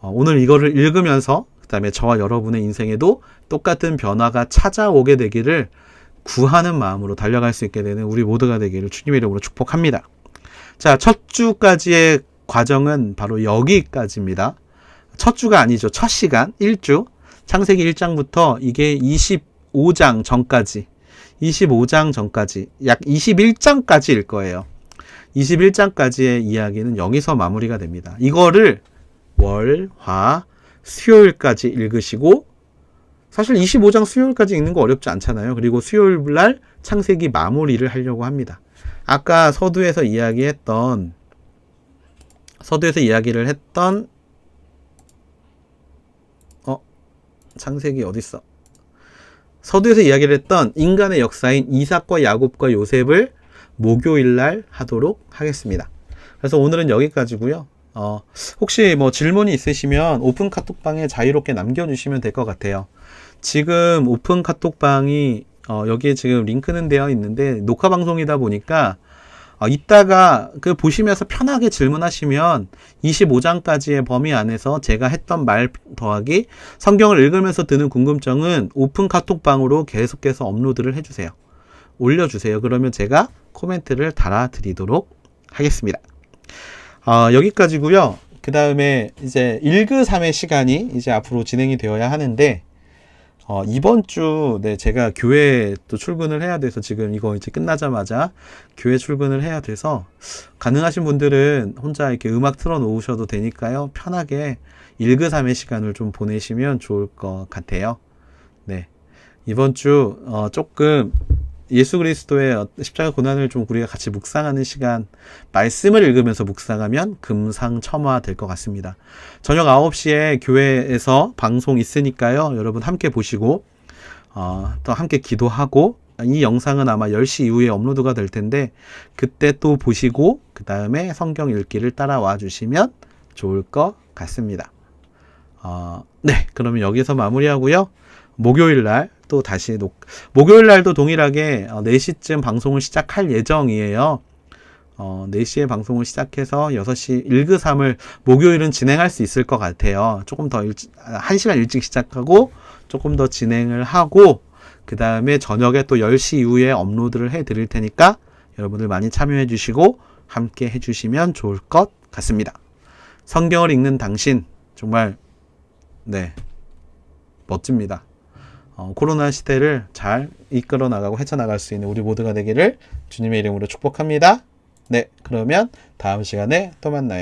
오늘 이거를 읽으면서 그 다음에 저와 여러분의 인생에도 똑같은 변화가 찾아오게 되기를 구하는 마음으로 달려갈 수 있게 되는 우리 모두가 되기를 주님의 이름으로 축복합니다. 자, 첫 주까지의 과정은 바로 여기까지입니다. 첫 주가 아니죠. 첫 시간, 1주. 창세기 1장부터 이게 25장 전까지, 약 21장까지일 거예요. 21장까지의 이야기는 여기서 마무리가 됩니다. 이거를 월, 화, 수요일까지 읽으시고 사실 25장 수요일까지 읽는 거 어렵지 않잖아요. 그리고 수요일 날 창세기 마무리를 하려고 합니다. 아까 서두에서 이야기를 했던 창세기 어딨어? 서두에서 이야기를 했던 인간의 역사인 이삭과 야곱과 요셉을 목요일 날 하도록 하겠습니다. 그래서 오늘은 여기까지고요. 혹시 뭐 질문이 있으시면 오픈 카톡방에 자유롭게 남겨주시면 될 것 같아요. 지금 오픈 카톡방이 여기에 지금 링크는 되어 있는데 녹화 방송이다 보니까 이따가 그 보시면서 편하게 질문하시면 25장까지의 범위 안에서 제가 했던 말 더하기 성경을 읽으면서 드는 궁금증은 오픈 카톡방으로 계속해서 업로드를 해주세요. 올려주세요. 그러면 제가 코멘트를 달아드리도록 하겠습니다. 여기까지고요. 그 다음에 이제 1그3의 시간이 이제 앞으로 진행이 되어야 하는데 이번 주 제가 교회 또 출근을 해야 돼서 지금 이거 이제 끝나자마자 교회 출근을 해야 돼서 가능하신 분들은 혼자 이렇게 음악 틀어 놓으셔도 되니까요. 편하게 1그3의 시간을 좀 보내시면 좋을 것 같아요. 네. 이번 주 조금 예수 그리스도의 십자가 고난을 좀 우리가 같이 묵상하는 시간, 말씀을 읽으면서 묵상하면 금상첨화 될 것 같습니다. 저녁 9시에 교회에서 방송 있으니까요. 여러분 함께 보시고 또 함께 기도하고, 이 영상은 아마 10시 이후에 업로드가 될 텐데 그때 또 보시고 그 다음에 성경 읽기를 따라와 주시면 좋을 것 같습니다. 네, 그러면 여기서 마무리하고요. 목요일날 또 다시 목요일날도 동일하게 4시쯤 방송을 시작할 예정이에요. 4시에 방송을 시작해서 6시 1그3을 목요일은 진행할 수 있을 것 같아요. 조금 더 1시간 일찍 시작하고 조금 더 진행을 하고 그 다음에 저녁에 또 10시 이후에 업로드를 해 드릴 테니까 여러분들 많이 참여해 주시고 함께 해 주시면 좋을 것 같습니다. 성경을 읽는 당신 정말 멋집니다. 코로나 시대를 잘 이끌어 나가고 헤쳐나갈 수 있는 우리 모두가 되기를 주님의 이름으로 축복합니다. 네, 그러면 다음 시간에 또 만나요.